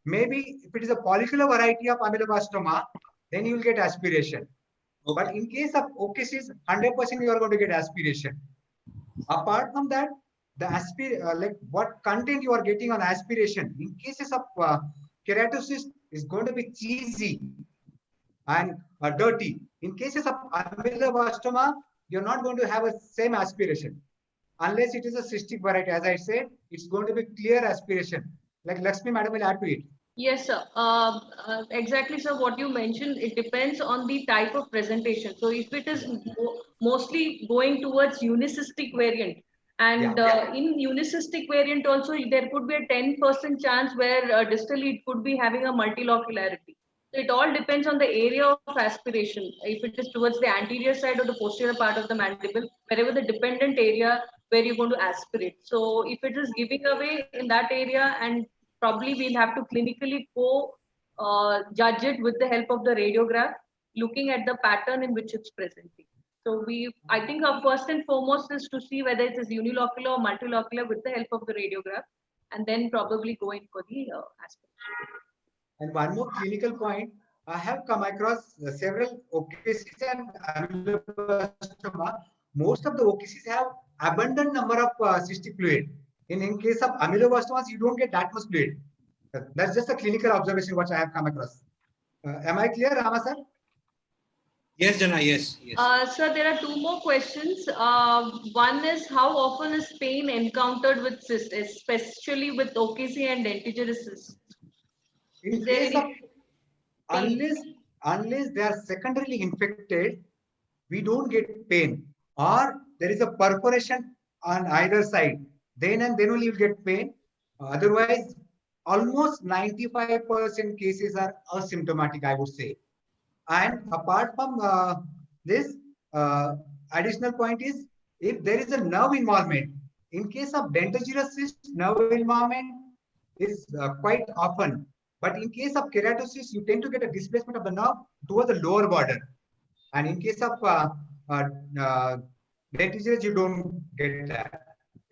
Maybe if it is a follicular variety of ameloblastoma, then you will get aspiration. Okay. But in case of OKCs, 100% you are going to get aspiration. Apart from that, the like what content you are getting on aspiration in cases of keratocyst is going to be cheesy and dirty. In cases of ameloblastoma, you're not going to have a same aspiration unless it is a cystic variety. As I said, it's going to be clear aspiration. Like Lakshmi madam will add to it. Yes, sir. Exactly, sir. What you mentioned, it depends on the type of presentation. So if it is mostly going towards unicystic variant, and in unicystic variant also, there could be a 10% chance where distally it could be having a multilocularity. So it all depends on the area of aspiration. If it is towards the anterior side or the posterior part of the mandible, wherever the dependent area where you're going to aspirate. So if it is giving away in that area, and probably we'll have to clinically judge it with the help of the radiograph, looking at the pattern in which it's presenting. So I think our first and foremost is to see whether it is unilocular or multilocular with the help of the radiograph, and then probably go in for the aspiration. And one more clinical point, I have come across several OKCs and ameloblastoma. Most of the OKCs have abundant number of cystic fluid. In case of ameloblastomas, you don't get that much fluid. That's just a clinical observation which I have come across. Am I clear, Rama sir? Yes, Jana, yes. Sir, there are two more questions. One is, how often is pain encountered with cysts, especially with OKC and dentigerous cysts? In case of, unless they are secondarily infected, we don't get pain, or there is a perforation on either side, then only you get pain. Otherwise, almost 95% cases are asymptomatic, I would say. And apart from this, additional point is, if there is a nerve involvement, in case of dentigerous cyst, nerve involvement is quite often. But in case of keratocyst, you tend to get a displacement of the nerve towards the lower border. And in case of dentigerous, you don't get that.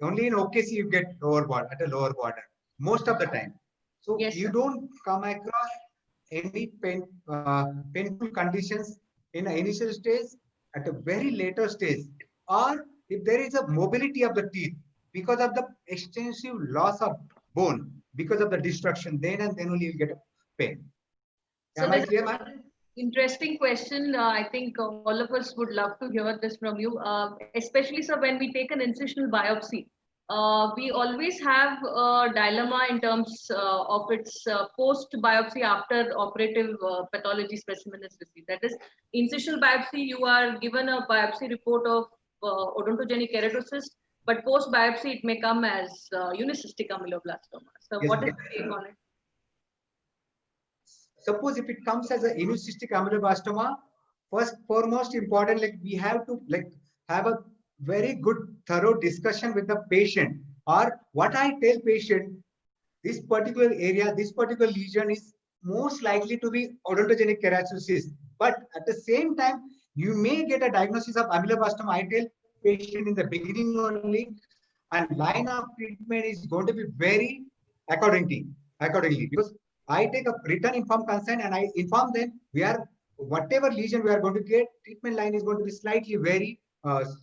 Only in OKC, you get lower border, at a lower border, most of the time. So yes, you don't come across any painful conditions in the initial stage, at a very later stage, or if there is a mobility of the teeth because of the extensive loss of bone because of the destruction, then only you get pain. Am I clear, ma'am? Interesting question. I think all of us would love to hear this from you, especially so when we take an incisional biopsy. We always have a dilemma in terms of its post-biopsy after operative pathology specimen is received. That is, incisional biopsy, you are given a biopsy report of odontogenic keratocyst, but post-biopsy, it may come as unicystic ameloblastoma. So yes, what is the take on it? Suppose if it comes as a unicystic ameloblastoma, foremost important, like we have to have a very good thorough discussion with the patient, or what I tell patient, this particular area, this particular lesion is most likely to be odontogenic keratocyst. But at the same time, you may get a diagnosis of ameloblastoma. I tell patient in the beginning only, and line of treatment is going to be very accordingly, because I take a written informed consent and I inform them whatever lesion we are going to get, treatment line is going to be slightly vary.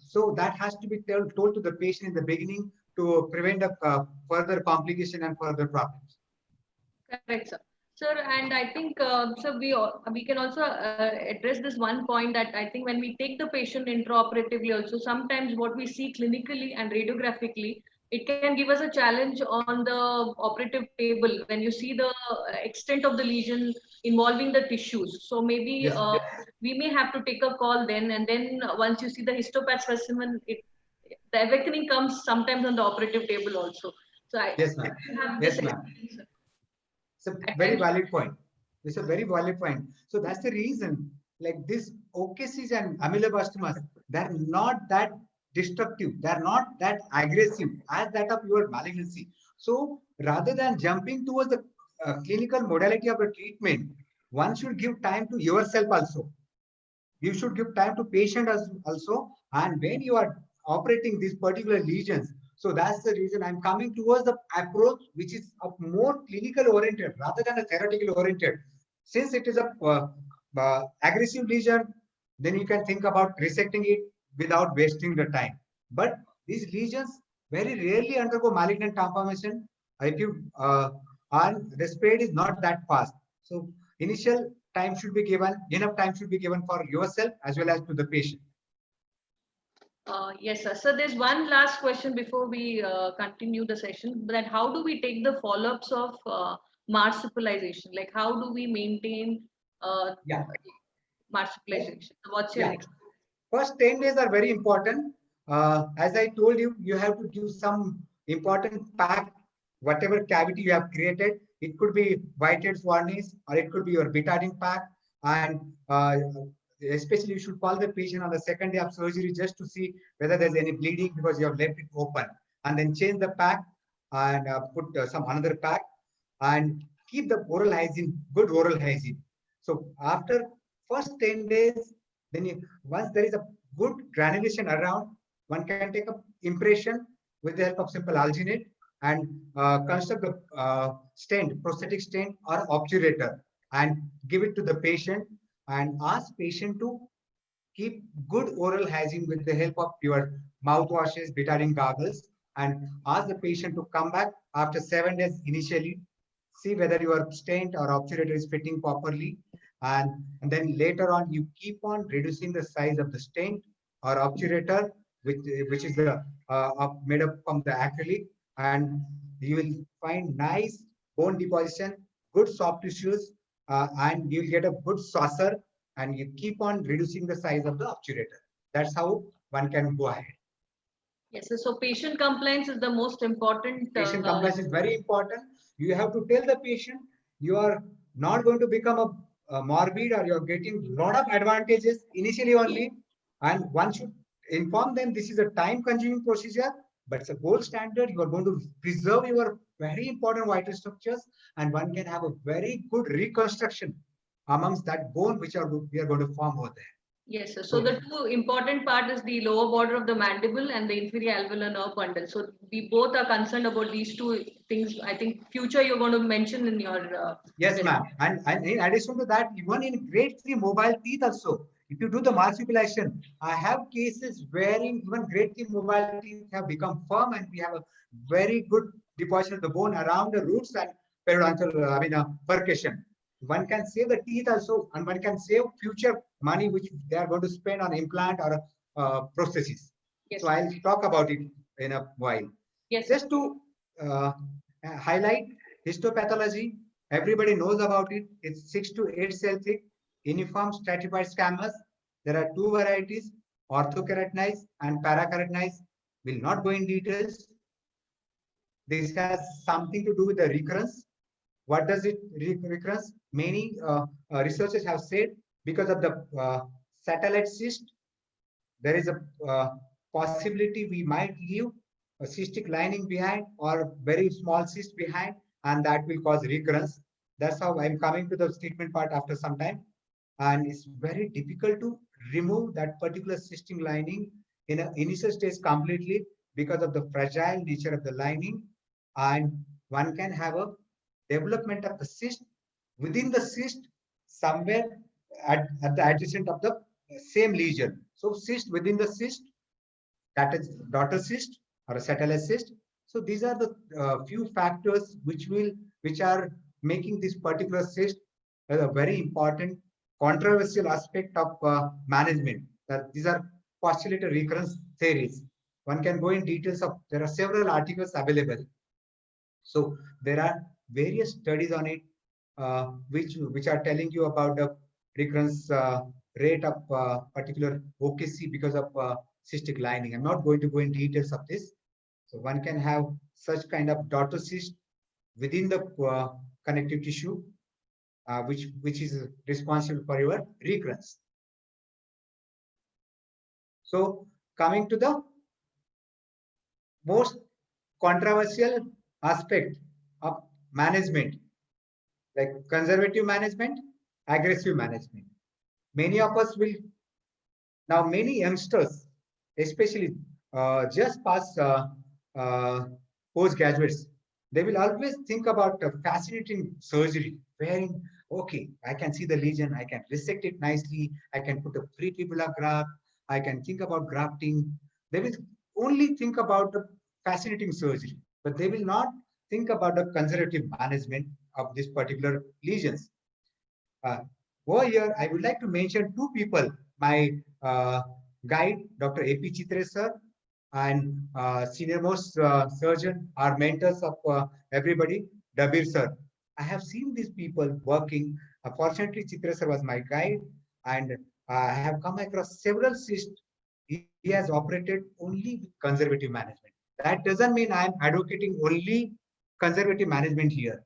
So that has to be told to the patient in the beginning to prevent further complication and further problems. Correct, sir. Sir, and I think so we can also address this one point that I think when we take the patient intraoperatively also, sometimes what we see clinically and radiographically, it can give us a challenge on the operative table when you see the extent of the lesion involving the tissues. So maybe Yes. we may have to take a call then, and then once you see the histopath specimen, the awakening comes sometimes on the operative table also. So Yes, ma'am. have Yes, this ma'am. experience. It's a very valid point. It's a very valid point. So that's the reason, like this OKCs and amelobastomas, they're not that destructive. They're not that aggressive as that of your malignancy. So rather than jumping towards the clinical modality of a treatment, one should give time to yourself also. You should give time to patient as also. And when you are operating these particular lesions, so that's the reason I'm coming towards the approach which is a more clinical oriented rather than a theoretical oriented. Since it is a aggressive lesion, then you can think about resecting it without wasting the time. But these lesions very rarely undergo malignant transformation. If you and the spread is not that fast. So initial time should be given, enough time should be given for yourself as well as to the patient. Yes, sir. So there's one last question before we continue the session. That how do we take the follow-ups of marsupialization? Like how do we maintain marsupialization? What's your next? First 10 days are very important. As I told you, you have to give some important pack, whatever cavity you have created. It could be whitehead varnish or it could be your betadine pack. And especially you should call the patient on the second day of surgery just to see whether there's any bleeding because you have left it open. And then change the pack and put some another pack and keep the oral hygiene, good oral hygiene. So after first 10 days, then once there is a good granulation around, one can take a impression with the help of simple alginate and construct a stent, prosthetic stent or obturator and give it to the patient and ask patient to keep good oral hygiene with the help of your mouthwashes, betadine goggles, and ask the patient to come back after 7 days initially, see whether your stent or obturator is fitting properly. And then later on, you keep on reducing the size of the stent or obturator, which is made up from the acrylic, and you will find nice bone deposition, good soft tissues, and you'll get a good saucer, and you keep on reducing the size of the obturator. That's how one can go ahead. Yes, so patient compliance is the most important. Patient compliance is very important. You have to tell the patient you are not going to become a morbid or you're getting a lot of advantages initially only. And one should inform them this is a time consuming procedure, but it's a gold standard. You are going to preserve your very important vital structures and one can have a very good reconstruction amongst that bone which we are going to form over there. Yes, sir. So the two important part is the lower border of the mandible and the inferior alveolar nerve bundle. So we both are concerned about these two things. I think future you're going to mention in your... yes, ma'am. And in addition to that, even in grade 3 mobile teeth also, if you do the marsupialization, I have cases wherein even grade 3 mobile teeth have become firm and we have a very good deposition of the bone around the roots and periodontal, percussion. One can save the teeth also, and one can save future money which they are going to spend on implant or prosthesis. Yes. So I'll talk about it in a while. Yes. Just to highlight histopathology, everybody knows about it. It's 6 to 8 cell thick, uniform stratified scammers. There are two varieties, orthokeratinized and parakeratinized. Will not go in details. This has something to do with the recurrence. What does it recurrence? Many researchers have said because of the satellite cyst, there is a possibility we might leave a cystic lining behind or very small cyst behind, and that will cause recurrence. That's how I'm coming to the treatment part after some time. And it's very difficult to remove that particular cystic lining in an initial stage completely because of the fragile nature of the lining. And one can have a development of the cyst within the cyst somewhere at the adjacent of the same lesion. So cyst within the cyst, that is daughter cyst or a satellite cyst. So these are the few factors which are making this particular cyst as a very important controversial aspect of management. That these are postulated recurrence theories. One can go in details of, there are several articles available. So there are various studies on it, which are telling you about the recurrence rate of particular OKC because of cystic lining. I'm not going to go in details of this. So one can have such kind of daughter cyst within the connective tissue, which is responsible for your recurrence. So coming to the most controversial aspect of management, like conservative management, aggressive management. Many of us will, now many youngsters, especially just past postgraduates, they will always think about a fascinating surgery, wherein, okay, I can see the lesion, I can resect it nicely, I can put a pre-tubular graft, I can think about grafting. They will only think about the fascinating surgery, but they will not think about the conservative management of this particular lesions. Over here, I would like to mention two people, my guide, Dr. A.P. Chitre sir, and senior most surgeon, our mentors of everybody, Dabir sir. I have seen these people working. Fortunately, Chitre sir was my guide, and I have come across several cysts. He has operated only with conservative management. That doesn't mean I am advocating only conservative management here.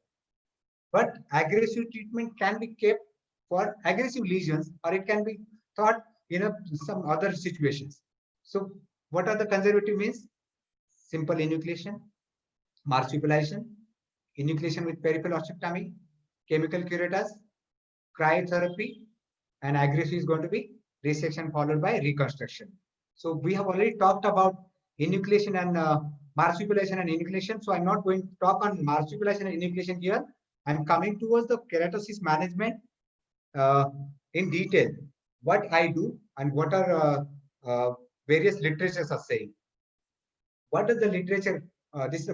But aggressive treatment can be kept for aggressive lesions, or it can be thought in some other situations. So what are the conservative means? Simple enucleation, marsupialization, enucleation with peripheral osteotomy, chemical curettage, cryotherapy, and aggressive is going to be resection followed by reconstruction. So we have already talked about enucleation and marsupialization and enucleation. So I'm not going to talk on marsupialization and enucleation here. I'm coming towards the keratocyst management in detail. What I do and what are various literatures are saying. What does the literature, this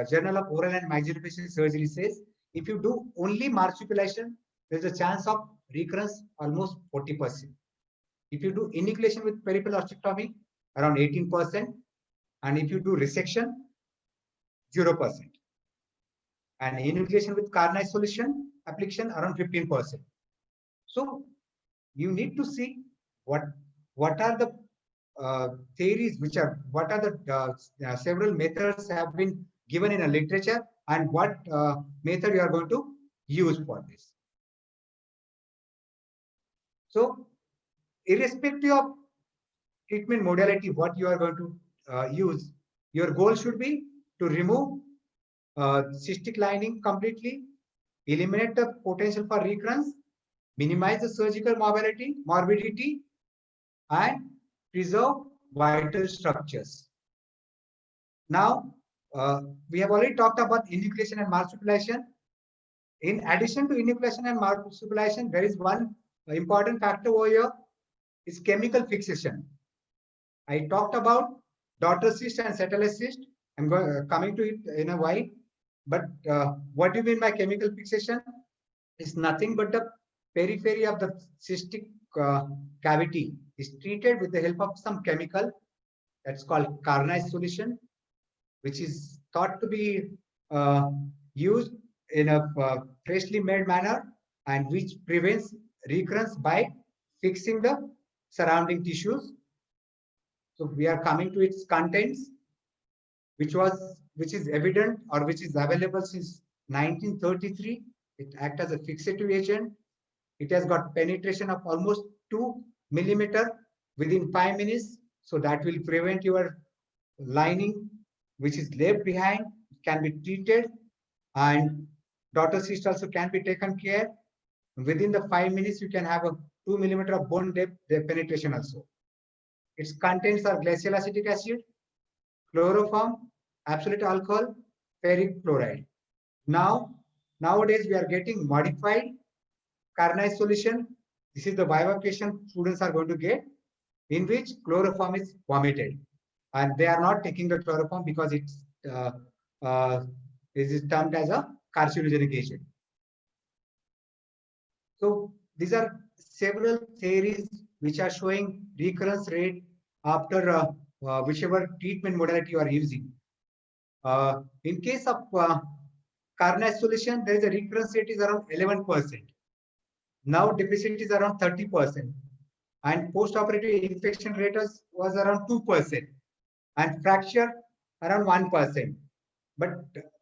Journal of Oral and Maxillofacial Surgery says, if you do only marsupialization, there's a chance of recurrence almost 40%. If you do enucleation with peripheral osteotomy, around 18%. And if you do resection, 0%. And enucleation with Carnage solution application, around 15%. So you need to see what are the theories, what are the several methods have been given in a literature, and what method you are going to use for this. So irrespective of treatment modality, what you are going to use, your goal should be to remove cystic lining completely, eliminate the potential for recurrence, minimize the surgical morbidity, and preserve vital structures. Now, we have already talked about enucleation and marsupialization. In addition to enucleation and marsupialization, there is one important factor over here, is chemical fixation. I talked about daughter cyst and satellite cyst. I'm coming to it in a while. But what do you mean by chemical fixation? It's nothing but the periphery of the cystic cavity is treated with the help of some chemical that's called Carnage solution, which is thought to be used in a freshly made manner, and which prevents recurrence by fixing the surrounding tissues. So we are coming to its contents, which is evident or which is available since 1933. It acts as a fixative agent. It has got penetration of almost 2 millimeter within 5 minutes. So that will prevent your lining, which is left behind, can be treated, and daughter cyst also can be taken care. Within the 5 minutes, you can have a 2 millimeter of bone depth penetration also. Its contents are glacial acetic acid, chloroform, absolute alcohol, ferric chloride. Nowadays, we are getting modified Carnage solution. This is the bifurcation students are going to get, in which chloroform is vomited. And they are not taking the chloroform because it is termed as a carcinogenic agent. So these are several theories which are showing recurrence rate after whichever treatment modality you are using. In case of Carnage solution, there is a recurrence rate is around 11%. Now deficit is around 30%. And post-operative infection rate was around 2%. And fracture around 1%. But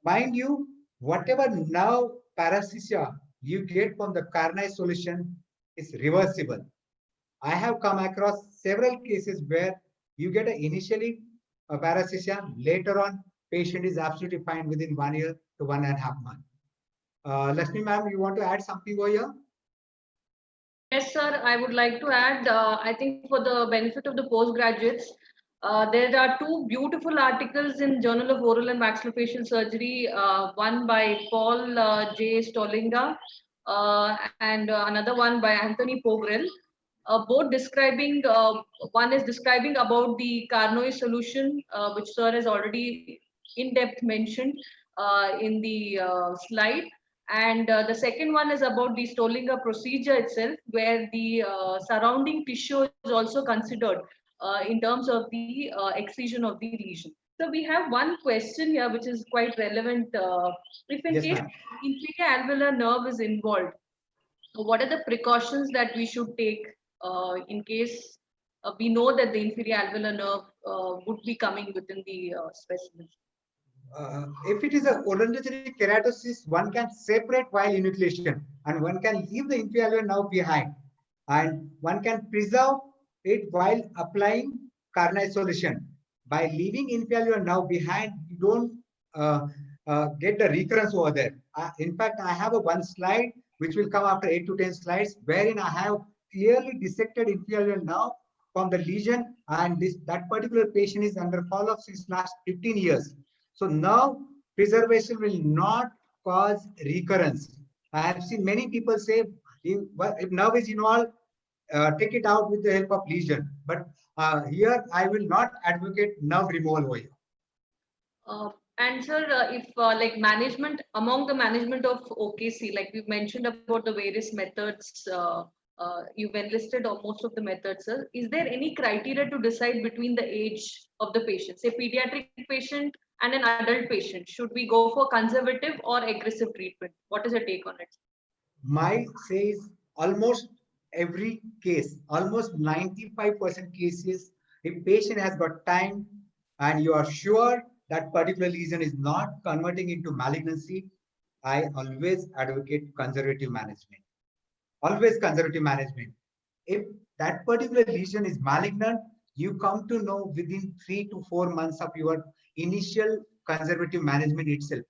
mind you, whatever now paresthesia you get from the Carnage solution is reversible. I have come across several cases where you get initially a paresthesia, later on patient is absolutely fine within 1 year to 1.5 months. Lakshmi ma'am, you want to add something over here? Yes, sir. I would like to add, I think for the benefit of the postgraduates, there are two beautiful articles in Journal of Oral and Maxillofacial Surgery, one by Paul J. Stollinga and another one by Anthony Pogrel, both describing, one is describing about the Carnoy solution, which sir has already in depth mentioned in the slide. And the second one is about the Stollinger procedure itself, where the surrounding tissue is also considered in terms of the excision of the lesion. So we have one question here, which is quite relevant. If in case inferior alveolar nerve is involved, what are the precautions that we should take in case we know that the inferior alveolar nerve would be coming within the specimen? If it is a odontogenic keratocyst, one can separate while enucleation and one can leave the inferior nerve behind and one can preserve it while applying Carnage solution. By leaving inferior nerve behind, you don't get the recurrence over there. In fact, I have one slide which will come after 8 to 10 slides wherein I have clearly dissected inferior nerve from the lesion, and that particular patient is under follow-up since last 15 years. So nerve preservation will not cause recurrence. I have seen many people say, if nerve is involved, take it out with the help of lesion. But here I will not advocate nerve removal over here. And sir, if like management, among the management of OKC, like we've mentioned about the various methods, you've enlisted most of the methods, sir. Is there any criteria to decide between the age of the patient, say pediatric patient and an adult patient? Should we go for conservative or aggressive treatment? What is your take on it? My says almost every case, almost 95% cases, if patient has got time and you are sure that particular lesion is not converting into malignancy, I always advocate conservative management. Always conservative management. If that particular lesion is malignant, you come to know within 3 to 4 months of your initial conservative management itself.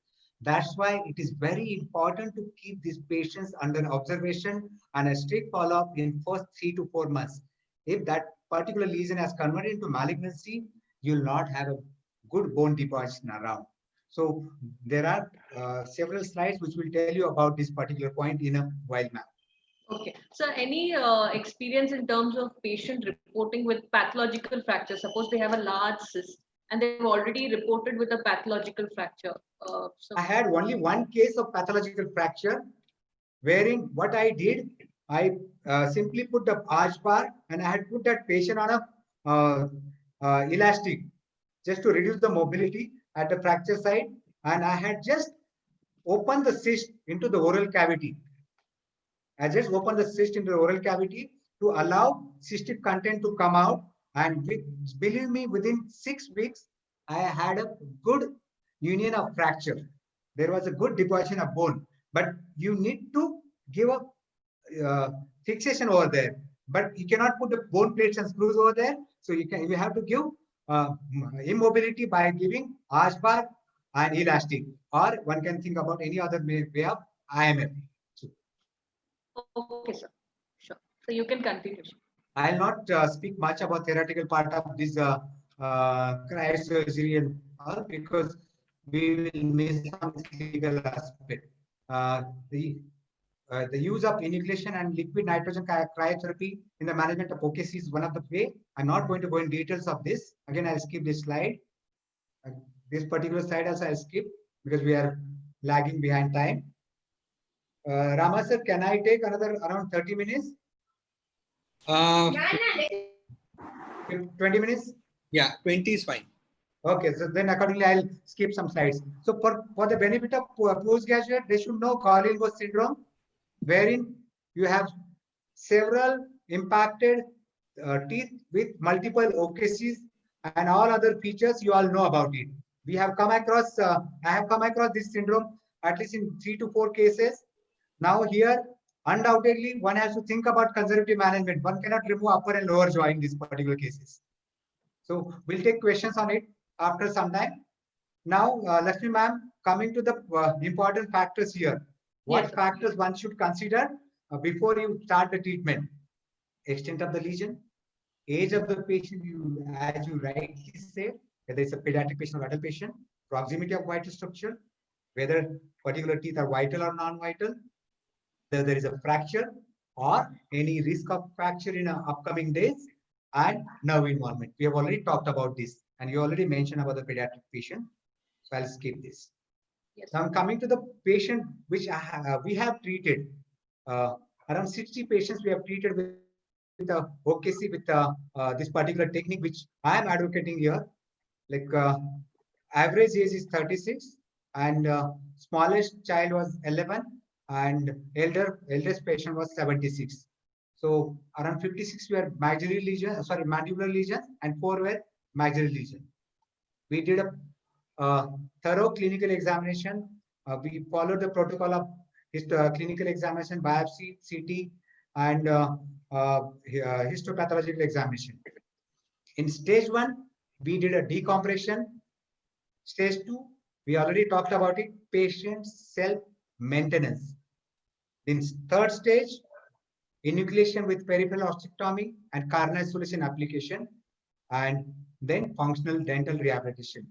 That's why it is very important to keep these patients under observation and a strict follow-up in first 3 to 4 months. If that particular lesion has converted into malignancy, you will not have a good bone deposition around. So there are several slides which will tell you about this particular point in a while now. Okay. So any experience in terms of patient reporting with pathological fracture? Suppose they have a large cyst and they've already reported with a pathological fracture. I had only one case of pathological fracture, wherein what I did, I simply put the arch bar and I had put that patient on a elastic just to reduce the mobility at the fracture site, and I had just opened the cyst into the oral cavity. I just opened the cyst into the oral cavity to allow cystic content to come out, and believe me, within 6 weeks, I had a good union of fracture. There was a good deposition of bone, but you need to give a fixation over there. But you cannot put the bone plates and screws over there. So you have to give immobility by giving arch bar and elastic, or one can think about any other way of IMF. Okay, sir. Sure. So you can continue. I'll not speak much about theoretical part of this cryosurgery and all, because we will miss some clinical aspect. The use of enucleation and liquid nitrogen cryotherapy in the management of OKC is one of the way. I'm not going to go in details of this. Again, I'll skip this slide. This particular slide also I'll skip because we are lagging behind time. Rama sir, can I take another around 30 minutes? 20 minutes? Yeah, 20 is fine. Okay, so then accordingly, I'll skip some slides. So for the benefit of postgraduate, they should know Corlin-Bosch syndrome, wherein you have several impacted teeth with multiple ocases and all other features. You all know about it. We have come across, I have come across this syndrome at least in 3 to 4 cases. Now here, undoubtedly, one has to think about conservative management. One cannot remove upper and lower jaw in these particular cases. So we'll take questions on it after some time. Now, Lakshmi ma'am, coming to the important factors here. What Yes. factors one should consider before you start the treatment? Extent of the lesion, age of the patient, as you rightly said, whether it's a pediatric patient or adult patient, proximity of vital structure, whether particular teeth are vital or non-vital, whether there is a fracture or any risk of fracture in upcoming days, and nerve involvement. We have already talked about this, and you already mentioned about the pediatric patient. So I'll skip this. Yes. Now I'm coming to the patient which we have treated. Around 60 patients we have treated with OKC with this particular technique which I am advocating here. Like average age is 36 and smallest child was 11 and eldest patient was 76. So around 56 were maxillary lesion, sorry, mandibular lesion, and 4 were maxillary lesion. We did a thorough clinical examination. We followed the protocol of clinical examination, biopsy, CT, and histopathological examination. In stage 1, we did a decompression. Stage 2, we already talked about it, patient self-maintenance. In third stage, enucleation with peripheral osteotomy and carnal solution application, and then functional dental rehabilitation.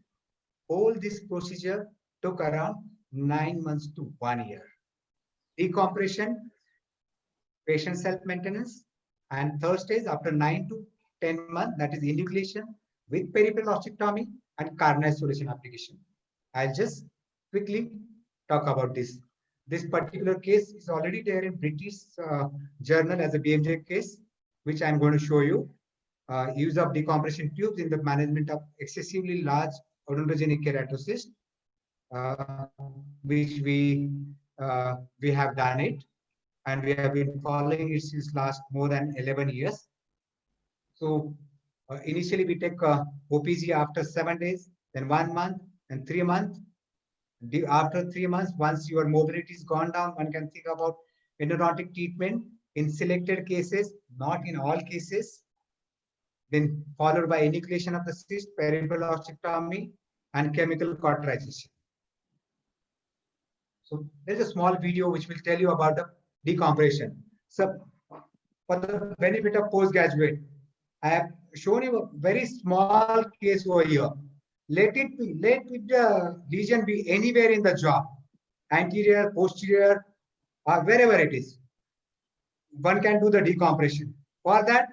All this procedure took around 9 months to 1 year. Decompression, patient self-maintenance, and third stage after 9 to 10 months, that is enucleation with peripheral osteotomy and carnal solution application. I'll just quickly talk about this. This particular case is already there in British journal as a BMJ case, which I'm going to show you. Use of decompression tubes in the management of excessively large odontogenic keratocyst, which we have done it, and we have been following it since last more than 11 years. So initially we take OPG after 7 days, then 1 month, and 3 months. After 3 months, once your mobility is gone down, one can think about endodontic treatment in selected cases, not in all cases. Then followed by enucleation of the cyst, peripheral osteotomy, and chemical cauterization. So there's a small video which will tell you about the decompression. So for the benefit of postgraduate, I have shown you a very small case over here. Let the lesion be anywhere in the jaw, anterior, posterior, or wherever it is. One can do the decompression. For that,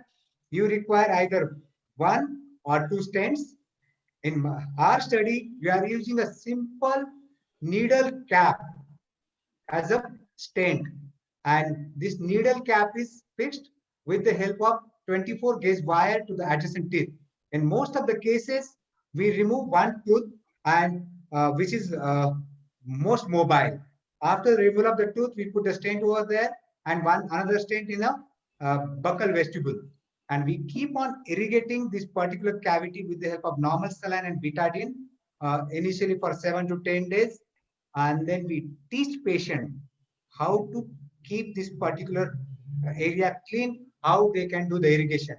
you require either 1 or 2 stents. In our study, we are using a simple needle cap as a stent, and this needle cap is fixed with the help of 24 gauge wire to the adjacent teeth. In most of the cases, we remove one tooth and which is most mobile. After the removal of the tooth, we put the stent over there and another stent in a buccal vestibule. And we keep on irrigating this particular cavity with the help of normal saline and betadine, initially for 7 to 10 days. And then we teach patient how to keep this particular area clean, how they can do the irrigation.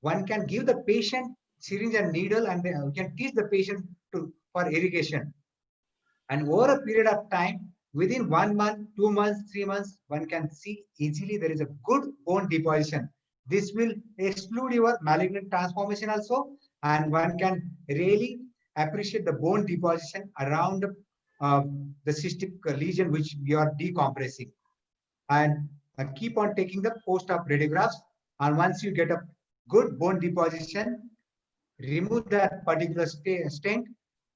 One can give the patient syringe and needle, and we can teach the patient for irrigation. And over a period of time, within 1 month, 2 months, 3 months, one can see easily there is a good bone deposition. This will exclude your malignant transformation also, and one can really appreciate the bone deposition around the cystic lesion which we are decompressing. And keep on taking the post-op radiographs, and once you get a good bone deposition, remove that particular stent.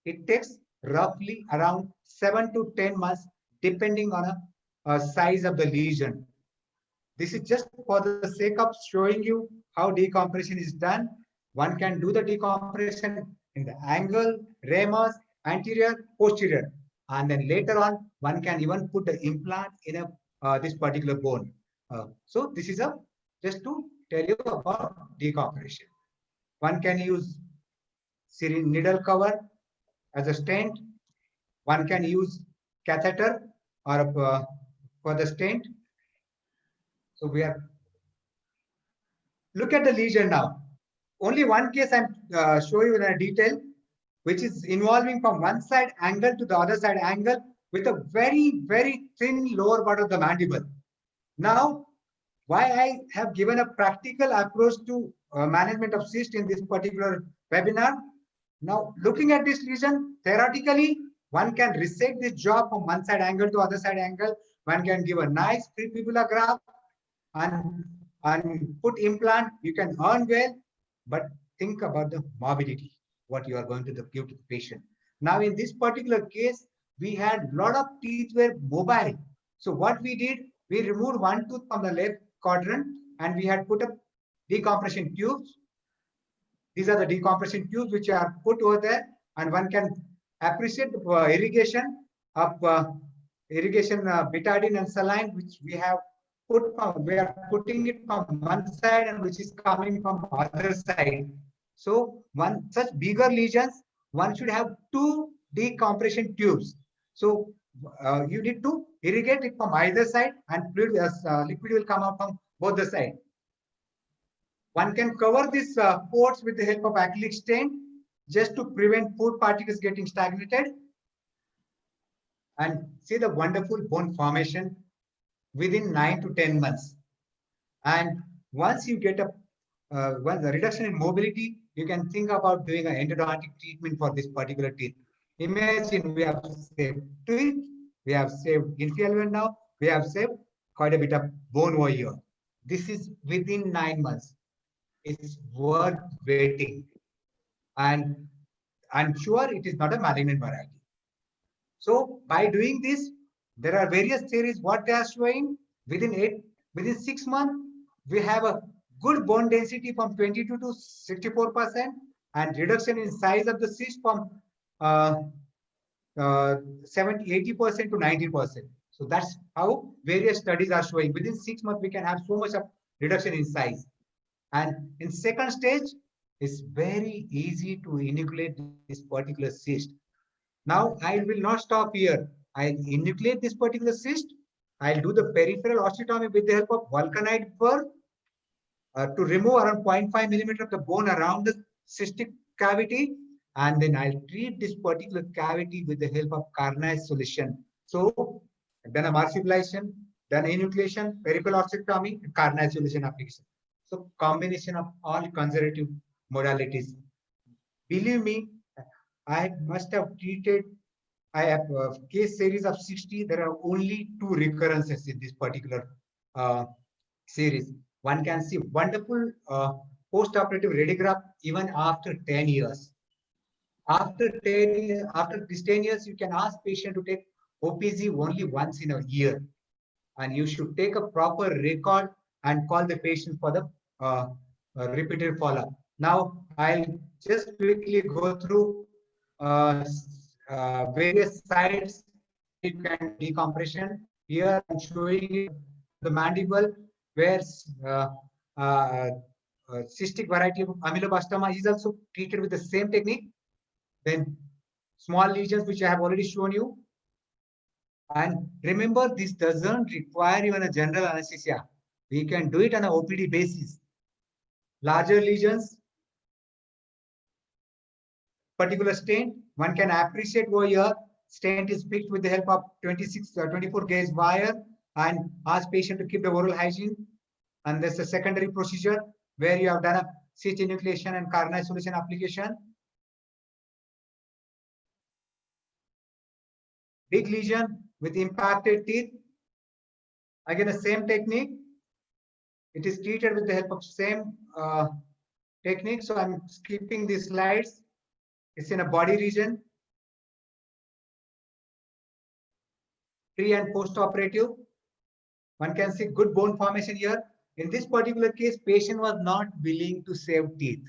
It takes roughly around 7 to 10 months, depending on size of the lesion. This is just for the sake of showing you how decompression is done. One can do the decompression in the angle, ramus, anterior, posterior, and then later on, one can even put the implant in this particular bone. So this is just to tell you about decompression. One can use syringe needle cover as a stent. One can use catheter or for the stent. So we are look at the lesion now. Only one case I'm show you in a detail, which is involving from one side angle to the other side angle with a very, very thin lower part of the mandible. Now, why I have given a practical approach to management of cyst in this particular webinar. Now, looking at this lesion, theoretically, one can resect this jaw from one side angle to other side angle. One can give a nice prefibula graft and put implant. You can earn well, but think about the morbidity, what you are going to give to the patient. Now, in this particular case, we had a lot of teeth were mobile. So what we did, we removed one tooth from the left quadrant and we had put up decompression tubes. These are the decompression tubes which are put over there, and one can appreciate the irrigation of betadine and saline, which we have put from, we are putting it from one side and which is coming from other side. So one such bigger lesions, one should have two decompression tubes. So you need to irrigate it from either side, and liquid will come out from both the sides. One can cover these ports with the help of acrylic stain just to prevent food particles getting stagnated. And see the wonderful bone formation within 9 to 10 months. And once you get once the reduction in mobility, you can think about doing an endodontic treatment for this particular teeth. Imagine we have saved teeth, we have saved inferior now, we have saved quite a bit of bone over here. This is within 9 months. It's worth waiting. And I'm sure it is not a malignant variety. So by doing this, there are various theories what they are showing. Within 6 months, we have a good bone density from 22 to 64% and reduction in size of the cyst from 80% to 90%. So that's how various studies are showing. Within 6 months, we can have so much of reduction in size. And in second stage, it's very easy to enucleate this particular cyst. Now, I will not stop here. I'll enucleate this particular cyst. I'll do the peripheral osteotomy with the help of vulcanite burr to remove around 0.5 millimeter of the bone around the cystic cavity. And then I'll treat this particular cavity with the help of carnage solution. So, I've done a marsupialization, done enucleation, peripheral osteotomy, and carnage solution application. So, combination of all conservative modalities. Believe me, I must have treated, I have a case series of 60. There are only 2 recurrences in this particular series. One can see wonderful post-operative radiograph even after 10 years. After these 10 years, you can ask patient to take OPG only once in a year. And you should take a proper record and call the patient for the repeated follow-up. Now, I'll just quickly go through various sites you can decompression. Here I'm showing you the mandible where cystic variety of ameloblastoma is also treated with the same technique. Then small lesions, which I have already shown you. And remember, this doesn't require even a general anesthesia. We can do it on an OPD basis. Larger lesions, particular stent, one can appreciate over here. Stent is fixed with the help of 24 gauge wire and ask patient to keep the oral hygiene. And there's a secondary procedure where you have done a cyst enucleation and carnage solution application. Big lesion with impacted teeth. Again, the same technique. It is treated with the help of same technique. So I'm skipping these slides. It's in a body region. Pre and post-operative. One can see good bone formation here. In this particular case, patient was not willing to save teeth.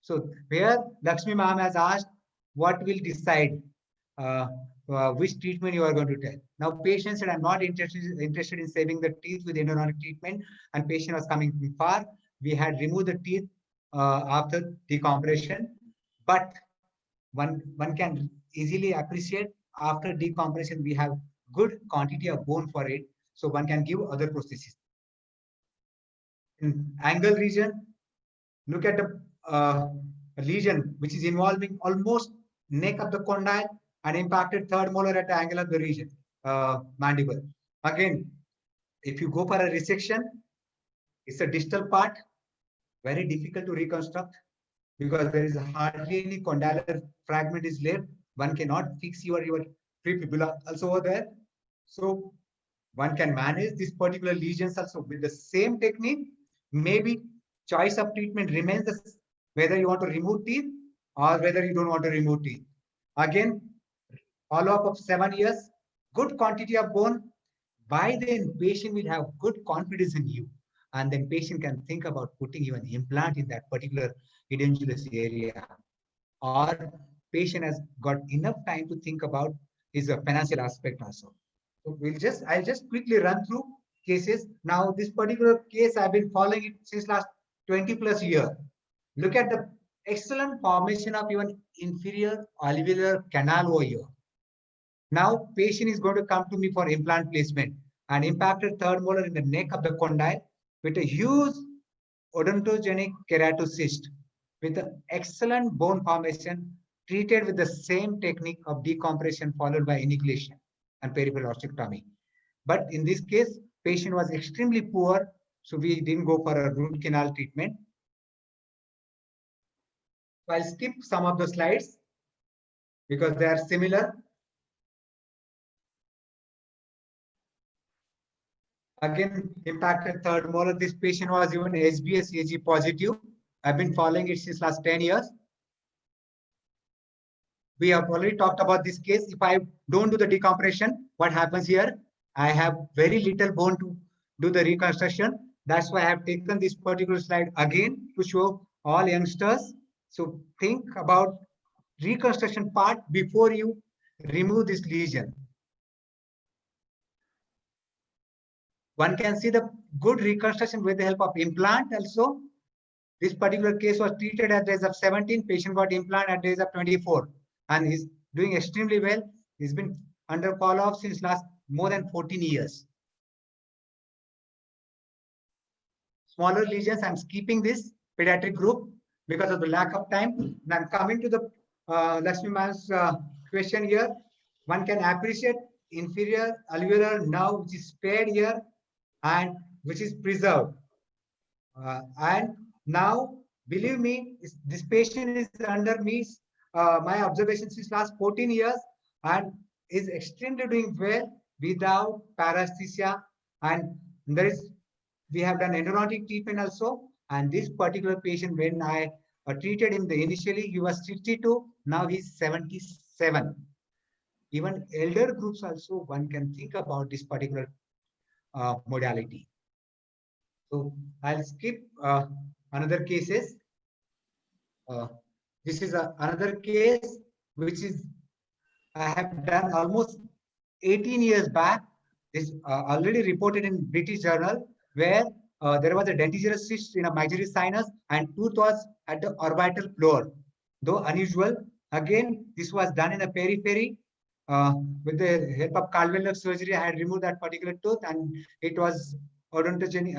So where Lakshmi ma'am has asked, what will decide which treatment you are going to tell. Now patient said, I'm not interested in saving the teeth with endodontic treatment, and patient was coming from far. We had removed the teeth after decompression, but one can easily appreciate after decompression we have good quantity of bone for it, so one can give other prosthesis. In angle region, look at the lesion which is involving almost neck of the condyle and impacted third molar at the angle of the region, mandible. Again, if you go for a resection, it's a distal part, very difficult to reconstruct because there is hardly any condylar fragment is left. One cannot fix your prefibula also over there. So one can manage these particular lesions also with the same technique. Maybe choice of treatment remains the same, whether you want to remove teeth or whether you don't want to remove teeth. Again, follow-up of 7 years, good quantity of bone. By then, patient will have good confidence in you. And then patient can think about putting you an implant in that particular edentulous area. Or patient has got enough time to think about his financial aspect also. So I'll just quickly run through cases. Now, this particular case, I've been following it since last 20 plus years. Look at the excellent formation of even inferior alveolar canal over here. Now, patient is going to come to me for implant placement and impacted third molar in the neck of the condyle with a huge odontogenic keratocyst with an excellent bone formation treated with the same technique of decompression followed by enucleation and peripheral osteotomy. But in this case, patient was extremely poor, so we didn't go for a root canal treatment. So I'll skip some of the slides because they are similar. Again, impacted third molar. This patient was even HBsAg positive. I've been following it since last 10 years. We have already talked about this case. If I don't do the decompression, what happens here? I have very little bone to do the reconstruction. That's why I have taken this particular slide again to show all youngsters. So think about reconstruction part before you remove this lesion. One can see the good reconstruction with the help of implant also. This particular case was treated at the age of 17. Patient got implant at the age of 24. And he's doing extremely well. He's been under follow-up since last more than 14 years. Smaller lesions, I'm skipping this pediatric group because of the lack of time. And I'm coming to the Lakshmi Ma'am's question here. One can appreciate inferior alveolar nerve which is spared here and which is preserved. And now, believe me, this patient is under me, my observation since last 14 years and is extremely doing well without paresthesia. And we have done endodontic treatment also. And this particular patient, when I treated him initially, he was 62. Now he's 77. Even elder groups also, one can think about this particular modality. So I'll skip another cases. This is another case which is I have done almost 18 years back. This already reported in British Journal where there was a dentigerous cyst in a medullary sinus and tooth was at the orbital floor. Though unusual, again this was done in a periphery. With the help of Caldwell surgery, I had removed that particular tooth and it was odontogenic,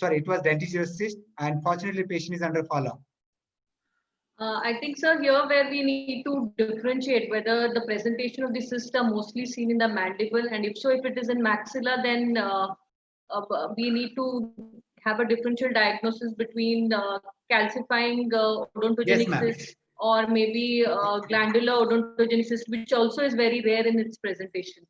it was dentigerous cyst, and fortunately patient is under follow-up. I think, sir, here where we need to differentiate whether the presentation of the cyst are mostly seen in the mandible, and if so, if it is in maxilla, then we need to have a differential diagnosis between calcifying odontogenic cyst or maybe glandular odontogenic cyst, which also is very rare in its presentation.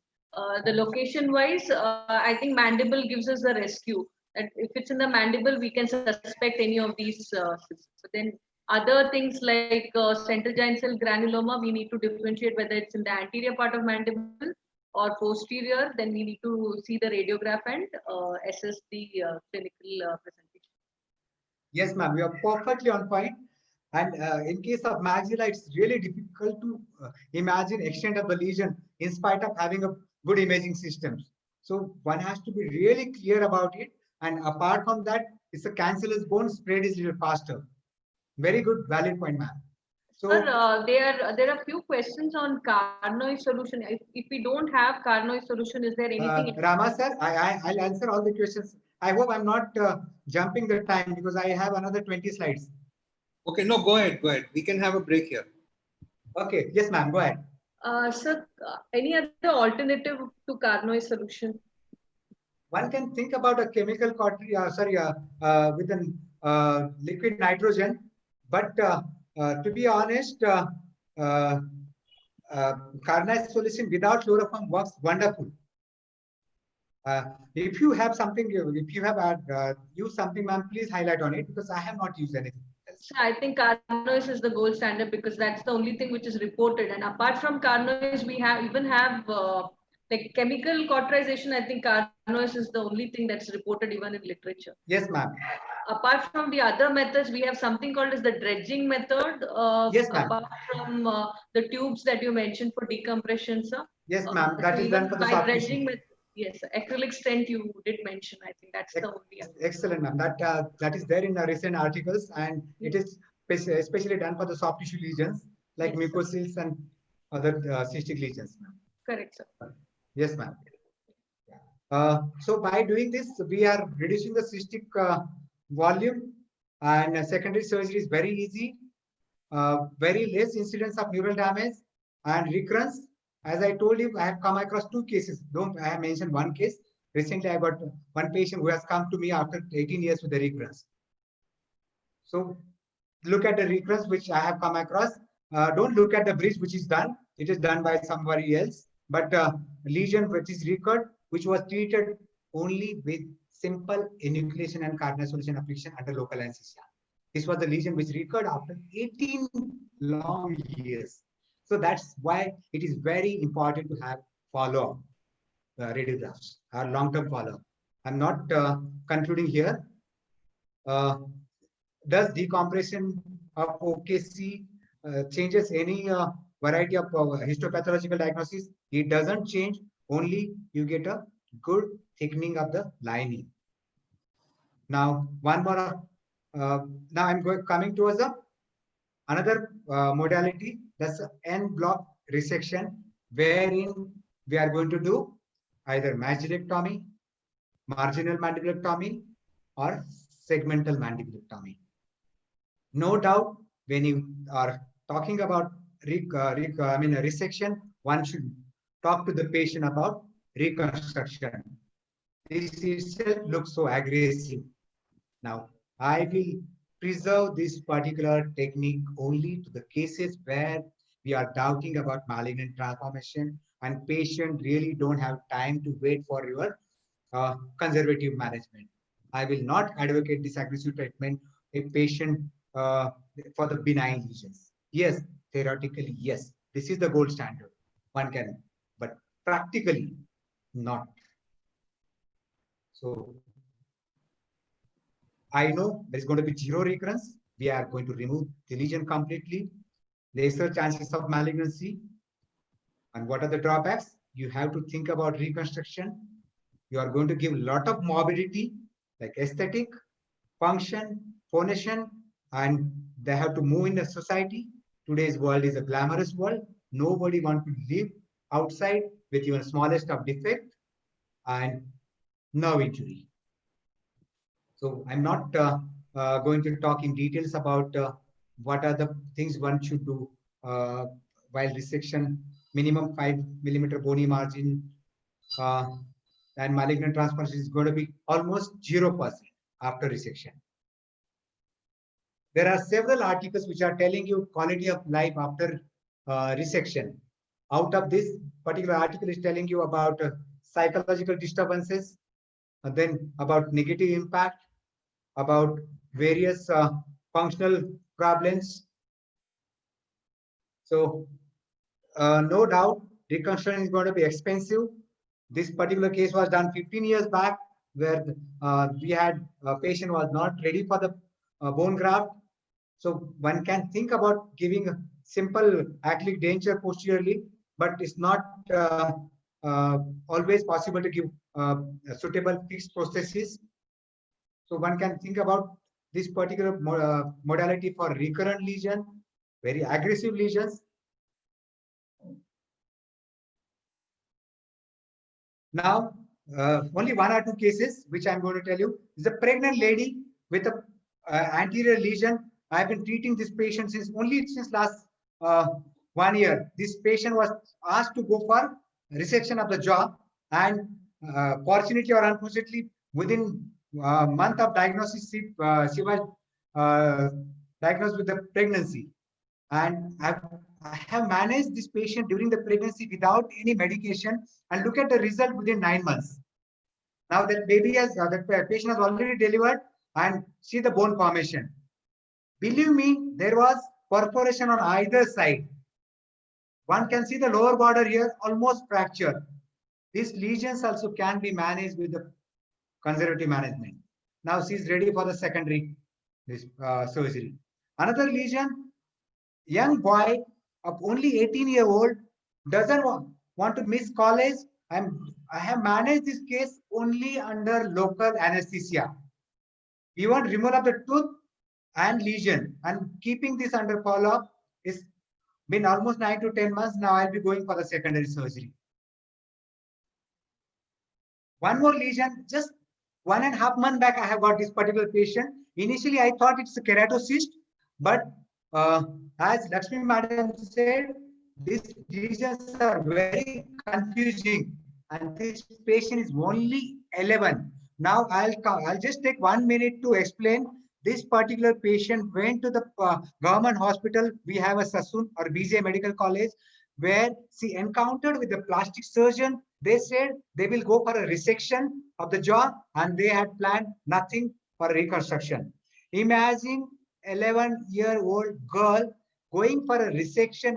The location-wise, I think mandible gives us the rescue. And if it's in the mandible, we can suspect any of these cysts. But then other things like central giant cell granuloma, we need to differentiate whether it's in the anterior part of mandible or posterior, then we need to see the radiograph and assess the clinical presentation. Yes, ma'am, you are perfectly on point. And in case of maxilla, it's really difficult to imagine extent of the lesion in spite of having a good imaging systems. So one has to be really clear about it. And apart from that, it's a cancellous bone, spread is a little faster. Very good, valid point, ma'am. So Sir, there are few questions on Carnoy solution. If we don't have Carnoy solution, is there anything? Rama sir, I'll answer all the questions. I hope I'm not jumping the time because I have another 20 slides. Okay, no, go ahead, go ahead. We can have a break here. Okay, yes, ma'am, go ahead. Sir, any other alternative to Carnoy solution? One can think about a chemical cautery, with an liquid nitrogen, but to be honest, Carnoy solution without chloroform works wonderful. If you have something, if you have used something, ma'am, please highlight on it because I have not used anything. So I think Carnoy is the gold standard because that's the only thing which is reported. And apart from Carnoy, we even have like chemical cauterization. I think Carnoy is the only thing that's reported even in literature. Yes, ma'am. Apart from the other methods, we have something called as the dredging method. Yes, ma'am. Apart from the tubes that you mentioned for decompression, sir. Yes, ma'am. That is done for the soft tissue. Yes, acrylic stent you did mention. I think that's the only. Excellent, ma'am. That is there in the recent articles, and it is especially done for the soft tissue lesions like mucosals and other cystic lesions. Correct, sir. Yes, ma'am. So by doing this, we are reducing the cystic volume, and secondary surgery is very easy. Very less incidence of neural damage and recurrence. As I told you, I have come across 2 cases. I have mentioned one case. Recently, I got one patient who has come to me after 18 years with the recurrence. So look at the recurrence which I have come across. Don't look at the bridge which is done. It is done by somebody else. But lesion which is recurred, which was treated only with simple enucleation and cardinal solution application under local anesthesia. This was the lesion which recurred after 18 long years. So that's why it is very important to have follow-up radiographs or long-term follow-up. I'm not concluding here. Does decompression of OKC changes any variety of histopathological diagnosis? It doesn't change, only you get a good thickening of the lining. Now, one more. Now I'm coming towards another modality, that's en bloc resection, wherein we are going to do either mandibulectomy, marginal mandibulectomy, or segmental mandibulectomy. No doubt, when you are talking about resection, one should talk to the patient about reconstruction. This itself looks so aggressive. Now, I will preserve this particular technique only to the cases where we are doubting about malignant transformation and patient really don't have time to wait for your conservative management. I will not advocate this aggressive treatment a patient for the benign lesions. Yes, theoretically, yes, this is the gold standard. One can, but practically not. So I know there is going to be 0 recurrence. We are going to remove the lesion completely. Lesser chances of malignancy. And what are the drawbacks? You have to think about reconstruction. You are going to give a lot of morbidity, like aesthetic, function, phonation, and they have to move in the society. Today's world is a glamorous world. Nobody wants to live outside with even smallest of defect and nerve injury. So I'm not going to talk in details about what are the things one should do while resection, minimum 5 millimeter bony margin, and malignant transformation is going to be almost 0% after resection. There are several articles which are telling you quality of life after resection. Out of this particular article is telling you about psychological disturbances, and then about negative impact, about various functional problems. So no doubt reconstruction is going to be expensive. This particular case was done 15 years back, where we had a patient was not ready for the bone graft. So one can think about giving a simple acrylic denture posteriorly, but it's not always possible to give suitable fixed prosthesis. So one can think about this particular modality for recurrent lesion, very aggressive lesions. Now, only one or two cases which I'm going to tell you is a pregnant lady with a anterior lesion. I've been treating this patient since last 1 year. This patient was asked to go for resection of the jaw, and fortunately or unfortunately, within a month of diagnosis, she was diagnosed with the pregnancy. And I have managed this patient during the pregnancy without any medication, and look at the result within 9 months. Now that baby has, that patient has already delivered, and see the bone formation. Believe me, there was perforation on either side. One can see the lower border here, almost fractured. These lesions also can be managed with the conservative management. Now she is ready for the secondary surgery. Another lesion, young boy of only 18-year-old, doesn't want to miss college. I have managed this case only under local anesthesia. We want removal of the tooth and lesion, and keeping this under follow-up is been almost 9 to 10 months. Now I'll be going for the secondary surgery. One more lesion, just 1.5 months back, I have got this particular patient. Initially, I thought it's a keratocyst, but as Lakshmi Madam said, these lesions are very confusing, and this patient is only 11. Now I'll just take 1 minute to explain. This particular patient went to the government hospital. We have a Sassoon or BJ Medical College, where she encountered with the plastic surgeon. They said they will go for a resection of the jaw, and they had planned nothing for reconstruction. Imagine 11-year-old girl going for a resection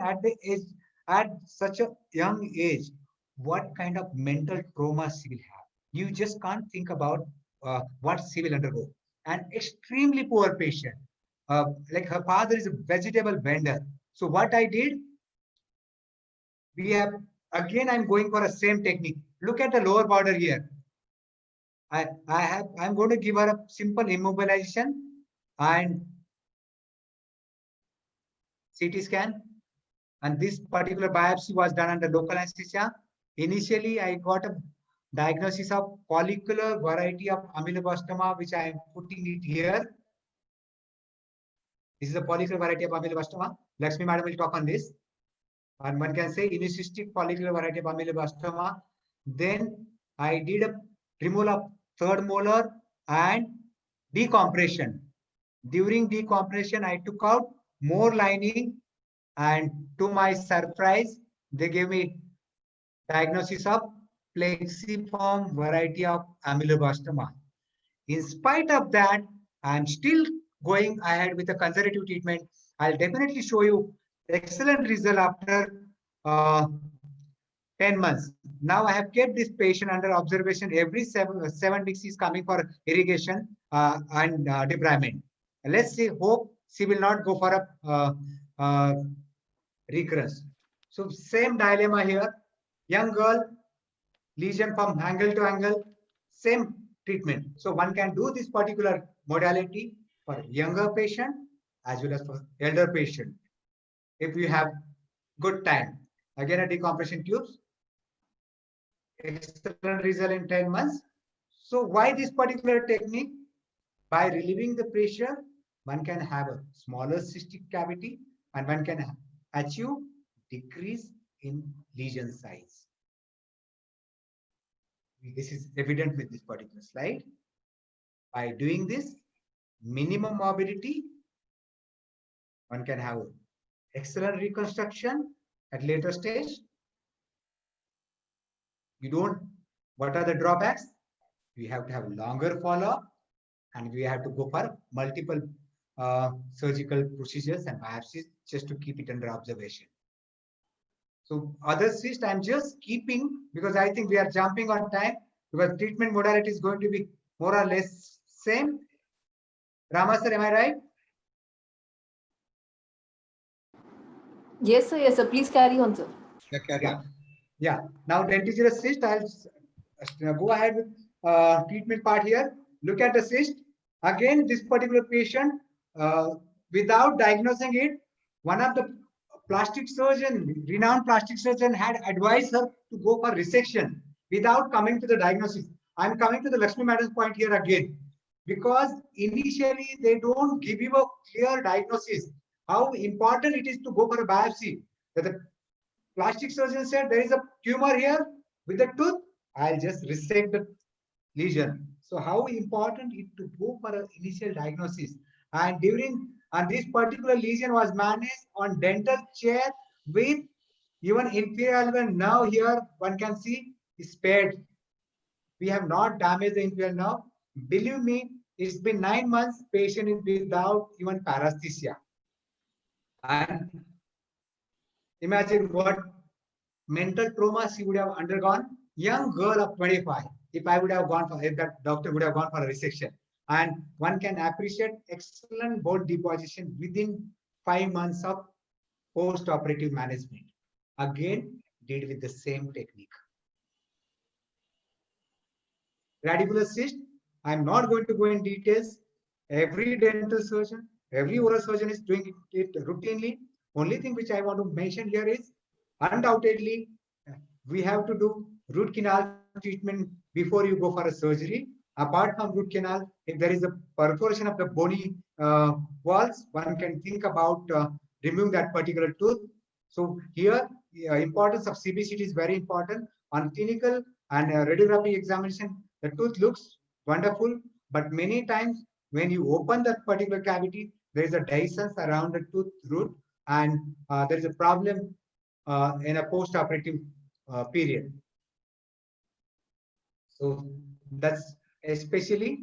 at such a young age. What kind of mental trauma she will have? You just can't think about what she will undergo. An extremely poor patient. Like her father is a vegetable vendor. So what I did, I'm going for a same technique. Look at the lower border here. I'm going to give her a simple immobilization and CT scan. And this particular biopsy was done under local anesthesia. Initially, I got a diagnosis of follicular variety of ameloblastoma, which I am putting it here. This is a follicular variety of ameloblastoma. Lakshmi Madam will talk on this. And one can say cystic follicular variety of ameloblastoma. Then I did a removal of third molar and decompression. During decompression, I took out more lining, and to my surprise, they gave me diagnosis of plexiform variety of ameloblastoma. In spite of that, I'm still going ahead with a conservative treatment. I'll definitely show you excellent result after 10 months. Now I have kept this patient under observation every 7 weeks. He's coming for irrigation and debridement. Let's see, hope she will not go for a recurrence. So same dilemma here. Young girl, lesion from angle to angle, same treatment. So one can do this particular modality for younger patient as well as for elder patient. If you have good time. Again, a decompression tubes. Excellent result in 10 months. So why this particular technique? By relieving the pressure, one can have a smaller cystic cavity, and one can achieve decrease in lesion size. This is evident with this particular slide. By doing this, minimum morbidity, one can have excellent reconstruction at later stage. What are the drawbacks? We have to have longer follow-up, and we have to go for multiple surgical procedures and biopsies just to keep it under observation. So other cyst I'm just keeping because I think we are jumping on time because treatment modality is going to be more or less same. Rama sir, am I right? Yes, sir. Yes, sir. Please carry on, sir. Yeah, carry on. Yeah. Now dentigerous cyst, I'll go ahead with treatment part here. Look at the cyst. Again, this particular patient, without diagnosing it, one of the renowned plastic surgeon had advised her to go for resection without coming to the diagnosis. I'm coming to the Lakshmi Madam's point here again, because initially they don't give you a clear diagnosis. How important it is to go for a biopsy. That the plastic surgeon said there is a tumor here with the tooth. I'll just resect the lesion. So how important it to go for an initial diagnosis. And this particular lesion was managed on dental chair with even inferior alveolar nerve here. One can see is spared. We have not damaged the inferior nerve. Believe me, it's been 9 months. Patient is without even paresthesia. And imagine what mental trauma she would have undergone. Young girl of 25. If that doctor would have gone for a resection. And one can appreciate excellent bone deposition within 5 months of post-operative management. Again, did with the same technique. Radicular cyst, I'm not going to go in details. Every dental surgeon, every oral surgeon is doing it routinely. Only thing which I want to mention here is, undoubtedly, we have to do root canal treatment before you go for a surgery. Apart from root canal, if there is a perforation of the bony walls, one can think about removing that particular tooth. So here, importance of CBCT is very important. On clinical and radiographic examination, the tooth looks wonderful, but many times when you open that particular cavity, there is a dehiscence around the tooth root, and there is a problem in a post-operative period. So that's especially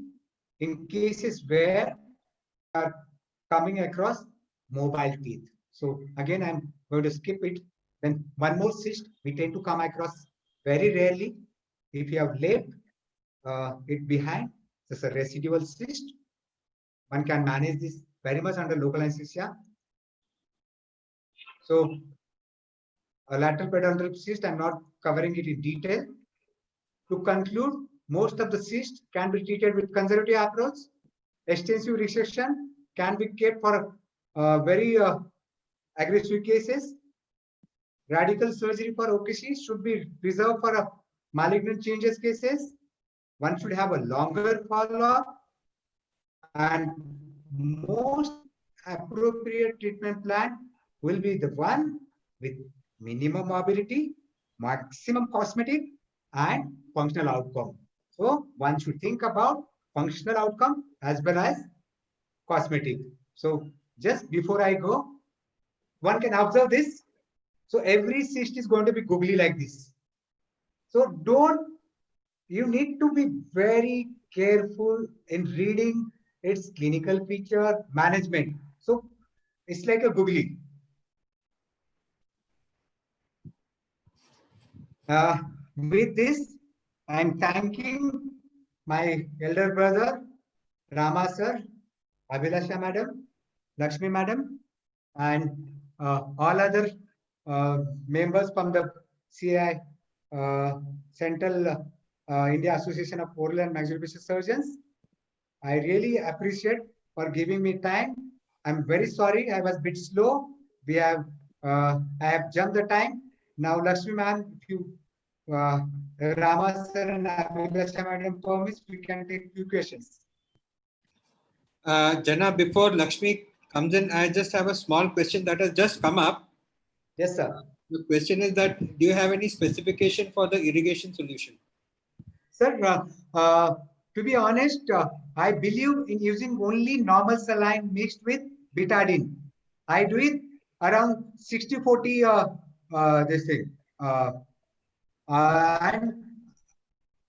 in cases where are coming across mobile teeth. So again, I'm going to skip it. Then one more cyst we tend to come across very rarely. If you have left it behind, it's a residual cyst. One can manage this very much under local anesthesia. So a lateral peduncle cyst, I'm not covering it in detail. To conclude, most of the cysts can be treated with conservative approach. Extensive resection can be kept for very aggressive cases. Radical surgery for OKC should be reserved for malignant changes cases. One should have a longer follow-up, and most appropriate treatment plan will be the one with minimum mobility, maximum cosmetic, and functional outcome. So one should think about functional outcome as well as cosmetic. So just before I go, one can observe this. So every cyst is going to be googly like this. So you need to be very careful in reading its clinical feature management. So it's like a googly. With this, I'm thanking my elder brother, Rama sir, Abhilasha madam, Lakshmi madam, and all other members from the CI Central India Association of Oral and Maxillofacial Surgeons. I really appreciate for giving me time. I'm very sorry I was a bit slow. I have jumped the time. Now, Lakshmi ma'am, if you Rama sir and Abhilasha madam permits, we can take few questions. Jana, before Lakshmi comes in, I just have a small question that has just come up. Yes, sir. The question is that, do you have any specification for the irrigation solution? Sir, to be honest, I believe in using only normal saline mixed with betadine. I do it around 60-40 this thing. And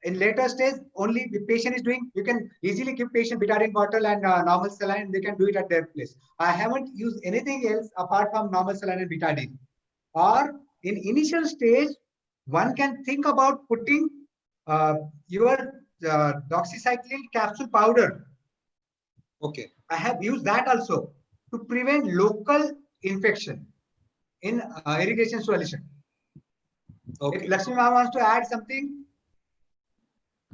in later stage, only the patient is doing, you can easily give patient betadine bottle and normal saline, they can do it at their place. I haven't used anything else apart from normal saline and betadine. Or in initial stage, one can think about putting your doxycycline capsule powder. Okay. I have used that also to prevent local infection in irrigation solution. Okay. If Lakshmi ma'am wants to add something.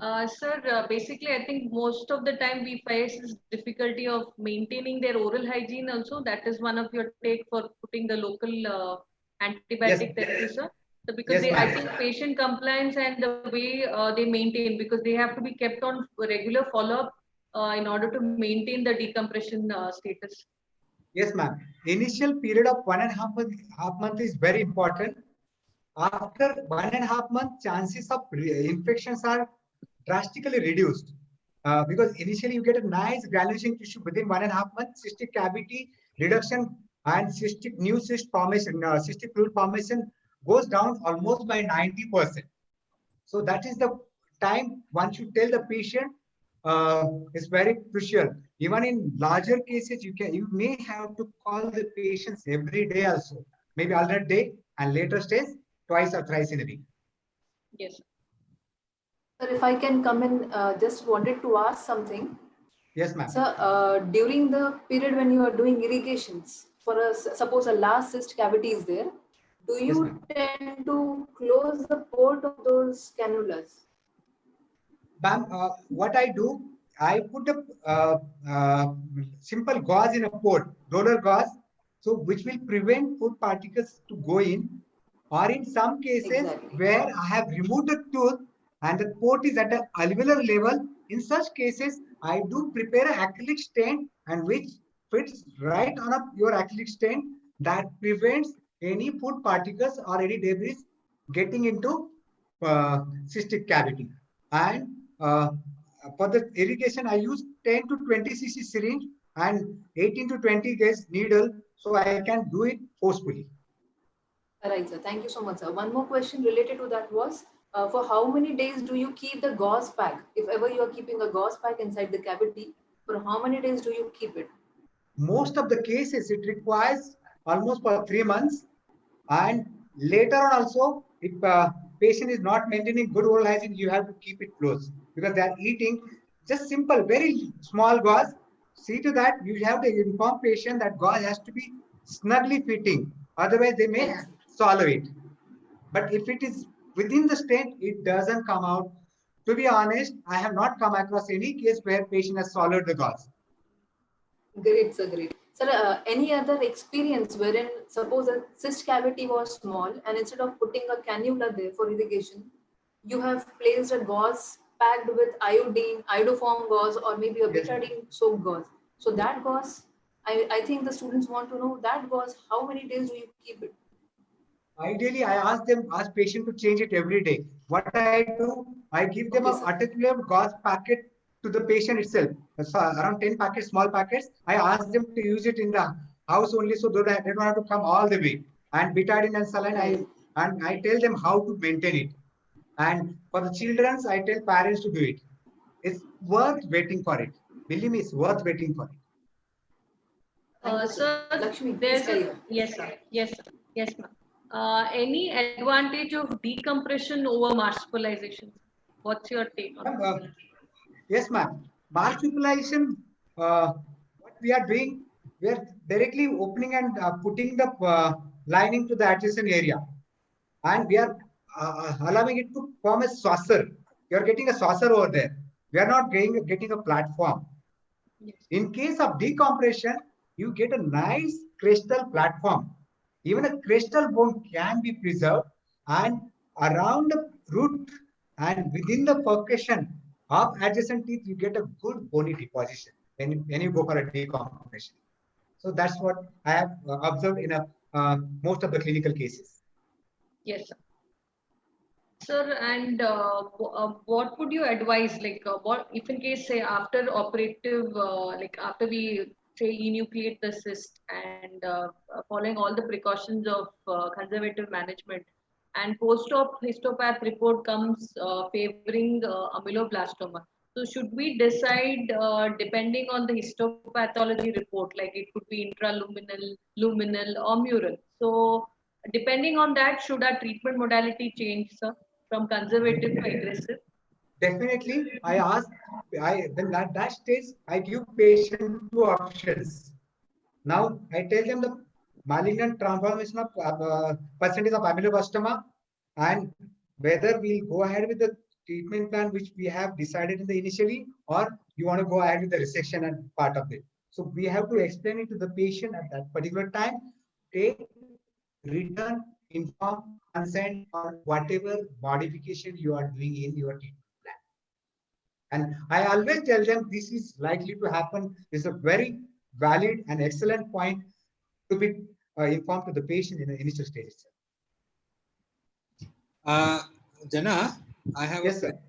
Sir, basically, I think most of the time we face this difficulty of maintaining their oral hygiene also. That is one of your take for putting the local antibiotic therapy, sir. So because Yes, I think patient compliance and the way they maintain, because they have to be kept on regular follow-up in order to maintain the decompression status. Yes, ma'am. Initial period of 1.5 month is very important. After 1.5 months, chances of infections are drastically reduced because initially you get a nice granulation tissue within 1.5 months, cystic cavity reduction and cystic new cyst formation, cystic fluid formation goes down almost by 90%. So that is the time one should tell the patient is very crucial. Even in larger cases, you may have to call the patients every day also, maybe alternate day and later stage twice or thrice in a week. Yes. Sir, if I can come in, just wanted to ask something. Yes, ma'am. Sir, during the period when you are doing irrigations, for a, suppose a large cyst cavity is there, do you tend to close the port of those cannulas? Ma'am, what I do, I put a simple gauze in a port, roller gauze, so which will prevent food particles to go in. Or in some cases where I have removed the tooth and the port is at an alveolar level, in such cases, I do prepare an acrylic stain and which fits right on up your acrylic stain that prevents any food particles or any debris getting into cystic cavity. And for the irrigation, I use 10 to 20 cc syringe and 18 to 20 gauge needle, so I can do it forcefully. Right, sir. Thank you so much, sir. One more question related to that was, for how many days do you keep the gauze pack? If ever you are keeping a gauze pack inside the cavity, for how many days do you keep it? Most of the cases, it requires almost for 3 months. And later on also, if patient is not maintaining good oral hygiene, you have to keep it closed because they are eating just simple, very small gauze. See to that, you have to inform patient that gauze has to be snugly fitting. Otherwise, they may swallow it. But if it is within the stent, it doesn't come out. To be honest, I have not come across any case where patient has swallowed the gauze. Great, sir, great. Sir, any other experience wherein suppose a cyst cavity was small and instead of putting a cannula there for irrigation, you have placed a gauze packed with iodine, iodoform gauze, or maybe a betadine soap gauze. So that gauze, I think the students want to know that gauze, how many days do you keep it? Ideally, I ask patient to change it every day. What I do, I give them a articulate gauze packet to the patient itself. So around 10 packets, small packets. I ask them to use it in the house only so that they don't have to come all the way. And betadine and saline, I tell them how to maintain it. And for the children, I tell parents to do it. It's worth waiting for it. Believe me, it's worth waiting for it. Sir, Lakshmi, there's yes, sir. Yes, sir. Yes, ma'am. Any advantage of decompression over marsupialization? What's your take on that? Yes, ma'am. Marsupialization, what we are doing, we are directly opening and putting the lining to the adjacent area. And we are allowing it to form a saucer. You are getting a saucer over there. We are not getting a platform. Yes. In case of decompression, you get a nice crystal platform. Even a crystal bone can be preserved, and around the root and within the percussion of adjacent teeth, you get a good bony deposition when you go for a decompression. So that's what I have observed in most of the clinical cases. Yes, sir. Sir, and what would you advise? Like, what if in case say after operative, like after we say enucleate the cyst and following all the precautions of conservative management, and post-op histopath report comes favoring ameloblastoma. So should we decide depending on the histopathology report, like it could be intraluminal, luminal, or mural? So Depending on that, should our treatment modality change, sir, from conservative to aggressive? Definitely, when that stage, I give patient two options. Now, I tell them the malignant transformation of percentage of ameloblastoma and whether we'll go ahead with the treatment plan which we have decided in the initially, or you want to go ahead with the resection and part of it. So we have to explain it to the patient at that particular time. Take, return, inform, consent, or whatever modification you are doing in your treatment plan. And I always tell them this is likely to happen. This is a very valid and excellent point to be informed to the patient in the initial stages. Jana, I have Yes, a sir. question.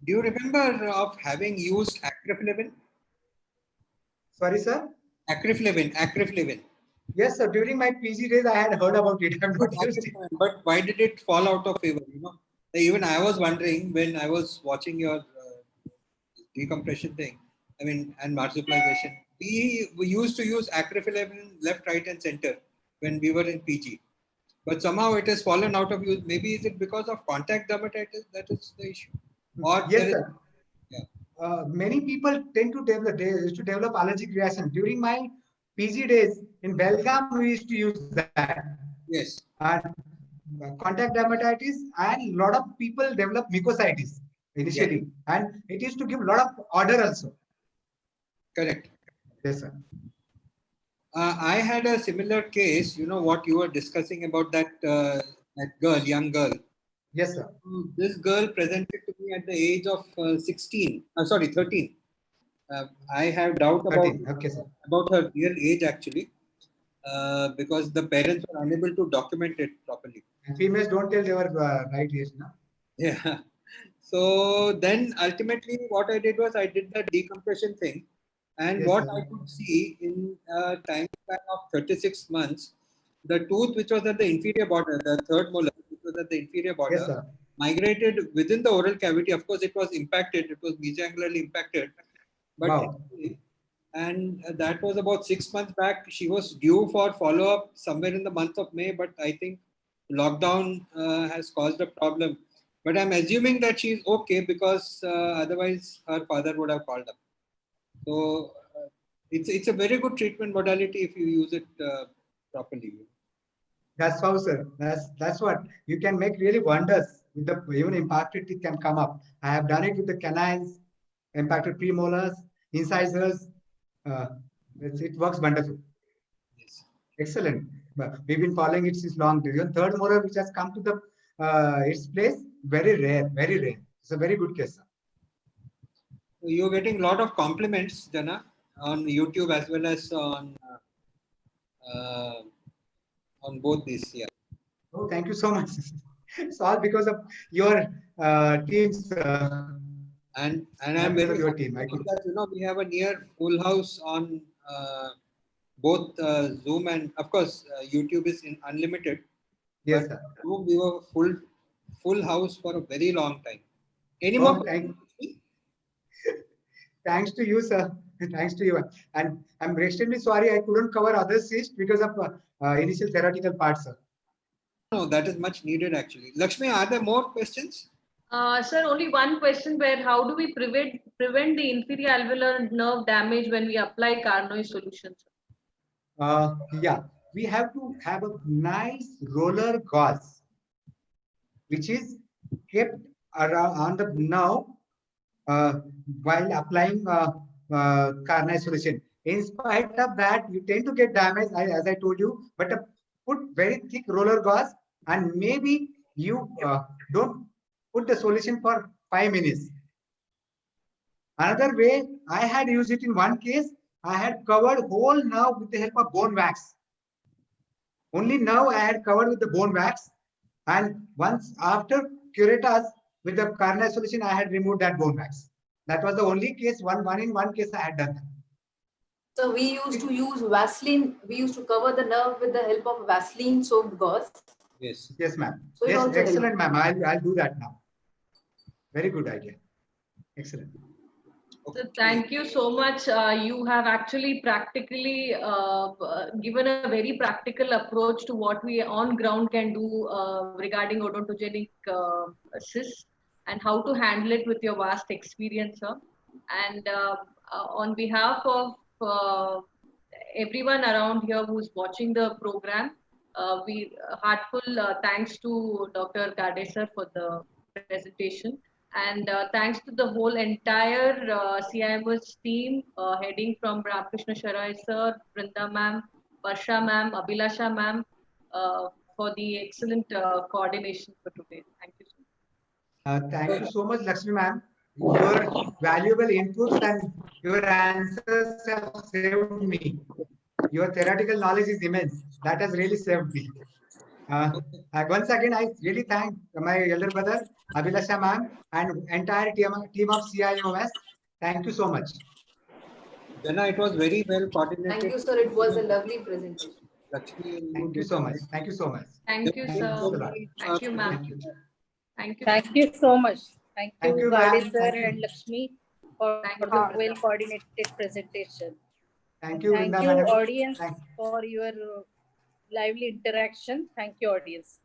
Do you remember of having used acryflavin? Sorry, sir. Acryflavin. Yes, sir. During my PG days, I had heard about it. I'm not used it. But why did it fall out of favor? You know, even I was wondering when I was watching your decompression thing. I mean, and marsupialization. We used to use acryflavin left, right, and center when we were in PG. But somehow it has fallen out of use. Maybe is it because of contact dermatitis that is the issue? Or Yes, sir. Yeah. Many people tend to develop allergic reaction. During my PG days in Belgium, we used to use that. Yes. And contact dermatitis, and a lot of people develop mucositis initially, and it used to give a lot of odor also. Correct. Yes, sir. I had a similar case. You know what you were discussing about that young girl. Yes, sir. This girl presented to me at the age of 13. I have doubt about her real age actually, because the parents were unable to document it properly. And females don't tell their right age, no? Yeah. So then ultimately what I did was I did the decompression thing. And Yes, what sir. I could see in a time span of 36 months, the tooth which was at the inferior border, the third molar, which was at the inferior border, Yes, sir. migrated within the oral cavity. Of course, it was impacted. It was mesangularly impacted. But Wow. and that was about 6 months back. She was due for follow-up somewhere in the month of May, but I think lockdown has caused a problem. But I'm assuming that she's okay because otherwise her father would have called up. So it's a very good treatment modality if you use it properly. That's how, sir. That's what you can make really wonders with the even impacted teeth can come up. I have done it with the canines, impacted premolars, incisors. It works wonderful. Yes. Excellent. But we've been following it since long. Even third molar which has come to the its place, very rare, very rare. It's a very good case, sir. So you're getting a lot of compliments, Jana, on YouTube as well as on both these. Yeah. Oh, thank you so much. It's all because of your teams. And I'm very your happy team. that we have a near full house on both Zoom and of course YouTube is unlimited. Yes, but sir. Zoom we were full house for a very long time. Any Oh, more? Thanks to you, sir. Thanks to you. And I'm extremely sorry I couldn't cover other cysts because of initial theoretical parts, sir. No, that is much needed actually. Lakshmi, are there more questions? Sir, only one question where how do we prevent the inferior alveolar nerve damage when we apply Carnoy solutions? Yeah, we have to have a nice roller gauze, which is kept around on the nerve while applying Carnoy solution. In spite of that, you tend to get damage, as I told you, but put very thick roller gauze, and maybe you don't put the solution for 5 minutes. Another way, I had used it in one case. I had covered whole nerve with the help of bone wax. Only now I had covered with the bone wax, and once after curettage with the Carnoy solution, I had removed that bone wax. That was the only case. One in one case I had done that. So we used to use Vaseline. We used to cover the nerve with the help of Vaseline soaked gauze. Yes. Yes, ma'am. So yes, excellent, ma'am. I'll do that now. Very good idea. Excellent. So thank you so much. You have actually practically given a very practical approach to what we on ground can do regarding odontogenic cysts and how to handle it with your vast experience, sir. And on behalf of everyone around here who's watching the program, we heartful thanks to Dr. Garde sir for the presentation. And thanks to the whole entire CIMS team, heading from Ramakrishna Sharai sir, Brinda ma'am, Varsha ma'am, Abhilasha ma'am, for the excellent coordination for today. Thank you so much. Thank you so much, Lakshmi ma'am. Your valuable inputs and your answers have saved me. Your theoretical knowledge is immense. That has really saved me. Once again, I really thank my elder brother, Abhilasha ma'am, and entire team of CIOS. Thank you so much. Jana, it was very well coordinated. Thank you, sir. It was a lovely presentation. Lakshmi, Thank you so much. Thank you so much. Thank you, sir. Thank you, ma'am. Thank you. Thank you. Thank you so much. Thank Thank you, you, Garde ma'am. sir Thank you. and Lakshmi, for Thank the you. well coordinated presentation. Thank you, Thank Vrinda you, madam. audience, Thank for your lively interaction. Thank you, audience.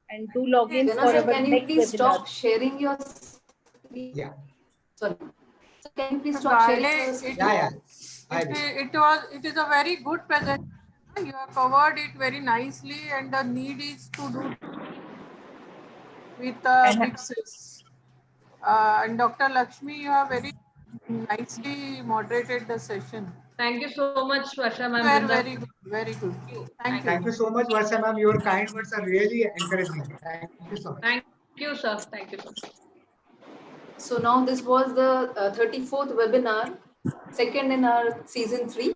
And do log in Jana for sir, our can you next please webinar. stop sharing your screen? Yeah. Sorry. So can you please stop sharing your Garde, screen? Yeah. it is a very good presentation. You have covered it very nicely, and the need is to do with big cysts. And Dr. Lakshmi, you have very nicely moderated the session. Thank you so much, Varsha ma'am. Very, Brinda. very good, very good. Thank you. Thank you so much, Varsha ma'am. Your kind words are really encouraging. Thank you so much. Thank you, sir. Thank you, sir. So now this was the 34th webinar, second in our season 3.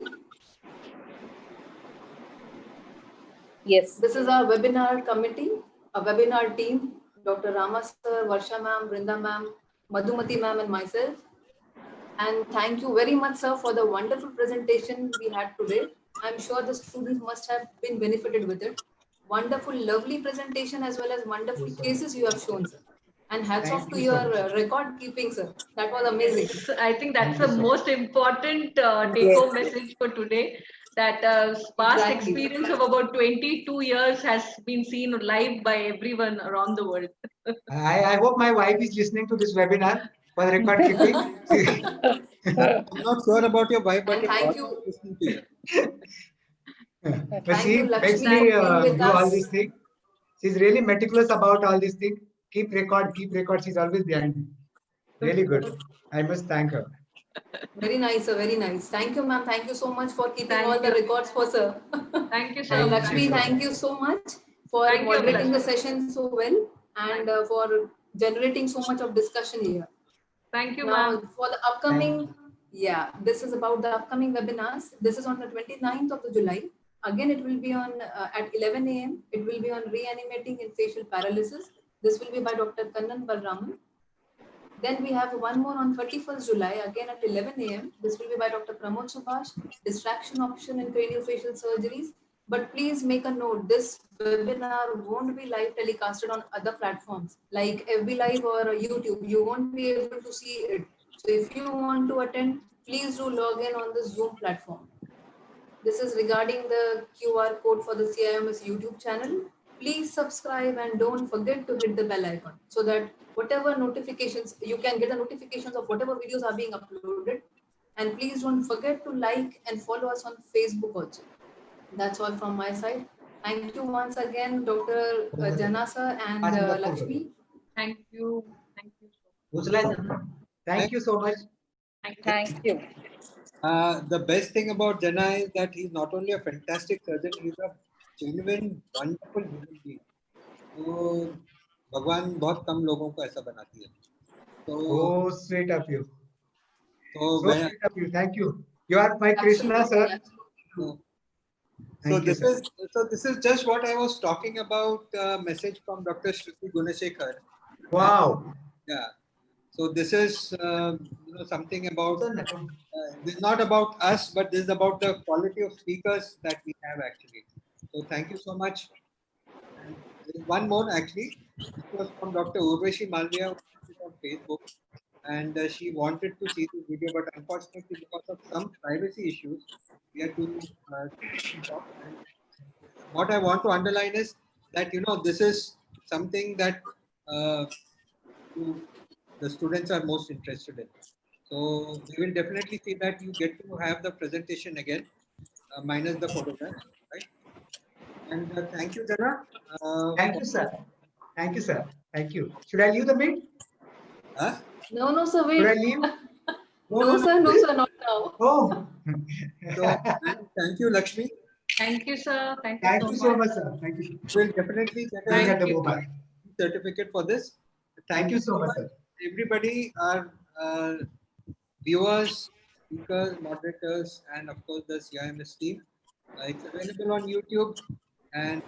Yes. This is our webinar committee, a webinar team, Dr. Rama sir, Varsha ma'am, Brinda ma'am, Madhumati ma'am and myself. And thank you very much, sir, for the wonderful presentation we had today. I'm sure the students must have been benefited with it. Wonderful, lovely presentation as well as wonderful cases you have shown, sir. And hats off to your record keeping, sir. That was amazing. Yes, I think that's the most important take-home message for today. That past experience of about 22 years has been seen live by everyone around the world. I hope my wife is listening to this webinar for the record keeping. I'm not sure about your wife, but And thank you. listening to you. But Thank she you, Lakshmi, makes for me being with do all us. these things. She's really meticulous about all these things. Keep record, keep record. She's always behind me. Really good. I must thank her. Very nice, sir. Very nice. Thank you, ma'am. Thank you so much for keeping Thank all the you. records for sir. Thank you, sir. And Thank Lakshmi, you. thank you so much for Thank you, moderating the Abhilasha. session so well and for generating so much of discussion here. Thank you, Now, ma'am. for the upcoming, this is about the upcoming webinars. This is on the 29th of the July. Again, it will be on at 11 a.m. It will be on reanimating in facial paralysis. This will be by Dr. Kannan Balraman. Then we have one more on 31st July, again at 11 a.m. This will be by Dr. Pramod Subhash, distraction option in craniofacial surgeries. But please make a note, this webinar won't be live telecasted on other platforms like FB Live or YouTube. You won't be able to see it. So if you want to attend, please do log in on the Zoom platform. This is regarding the QR code for the CIMS YouTube channel. Please subscribe and don't forget to hit the bell icon so that whatever notifications, you can get the notifications of whatever videos are being uploaded. And please don't forget to like and follow us on Facebook also. That's all from my side. Thank you once again, Dr. Janasa and Lakshmi. Thank you. Thank you. Thank you so much. Thank you. The best thing about Jana is that he's not only a fantastic surgeon, he's a genuine, wonderful human being. तो भगवान बहुत कम लोगों को ऐसा बनाती है. So sweet of you. So sweet of you. Thank you. You are my Krishna, sir. So this is just what I was talking about. Message from Dr. Shruti Gunashekhar. Wow. Yeah. So this is something about. This is not about us, but this is about the quality of speakers that we have actually. So thank you so much. And there is one more actually. This was from Dr. Urvashi Malviya on Facebook, and she wanted to see the video, but unfortunately, because of some privacy issues, we had to stop. And what I want to underline is that this is something that the students are most interested in. So we will definitely see that you get to have the presentation again, minus the photographs, right? And thank you, Jana. Thank you, sir. Thank you, sir. Thank you. Should I leave the meet? Huh? No, sir, Should I wait. leave? No, sir, not now. Oh. So, and thank you, Lakshmi. Thank you, sir. Thank you Thank so you so much. much, sir. Thank you. We'll definitely get Looking a at the you. mobile. certificate for this. Thank you so much, sir. Everybody, our viewers, speakers, moderators, and of course the CIMS team. It's available on YouTube, and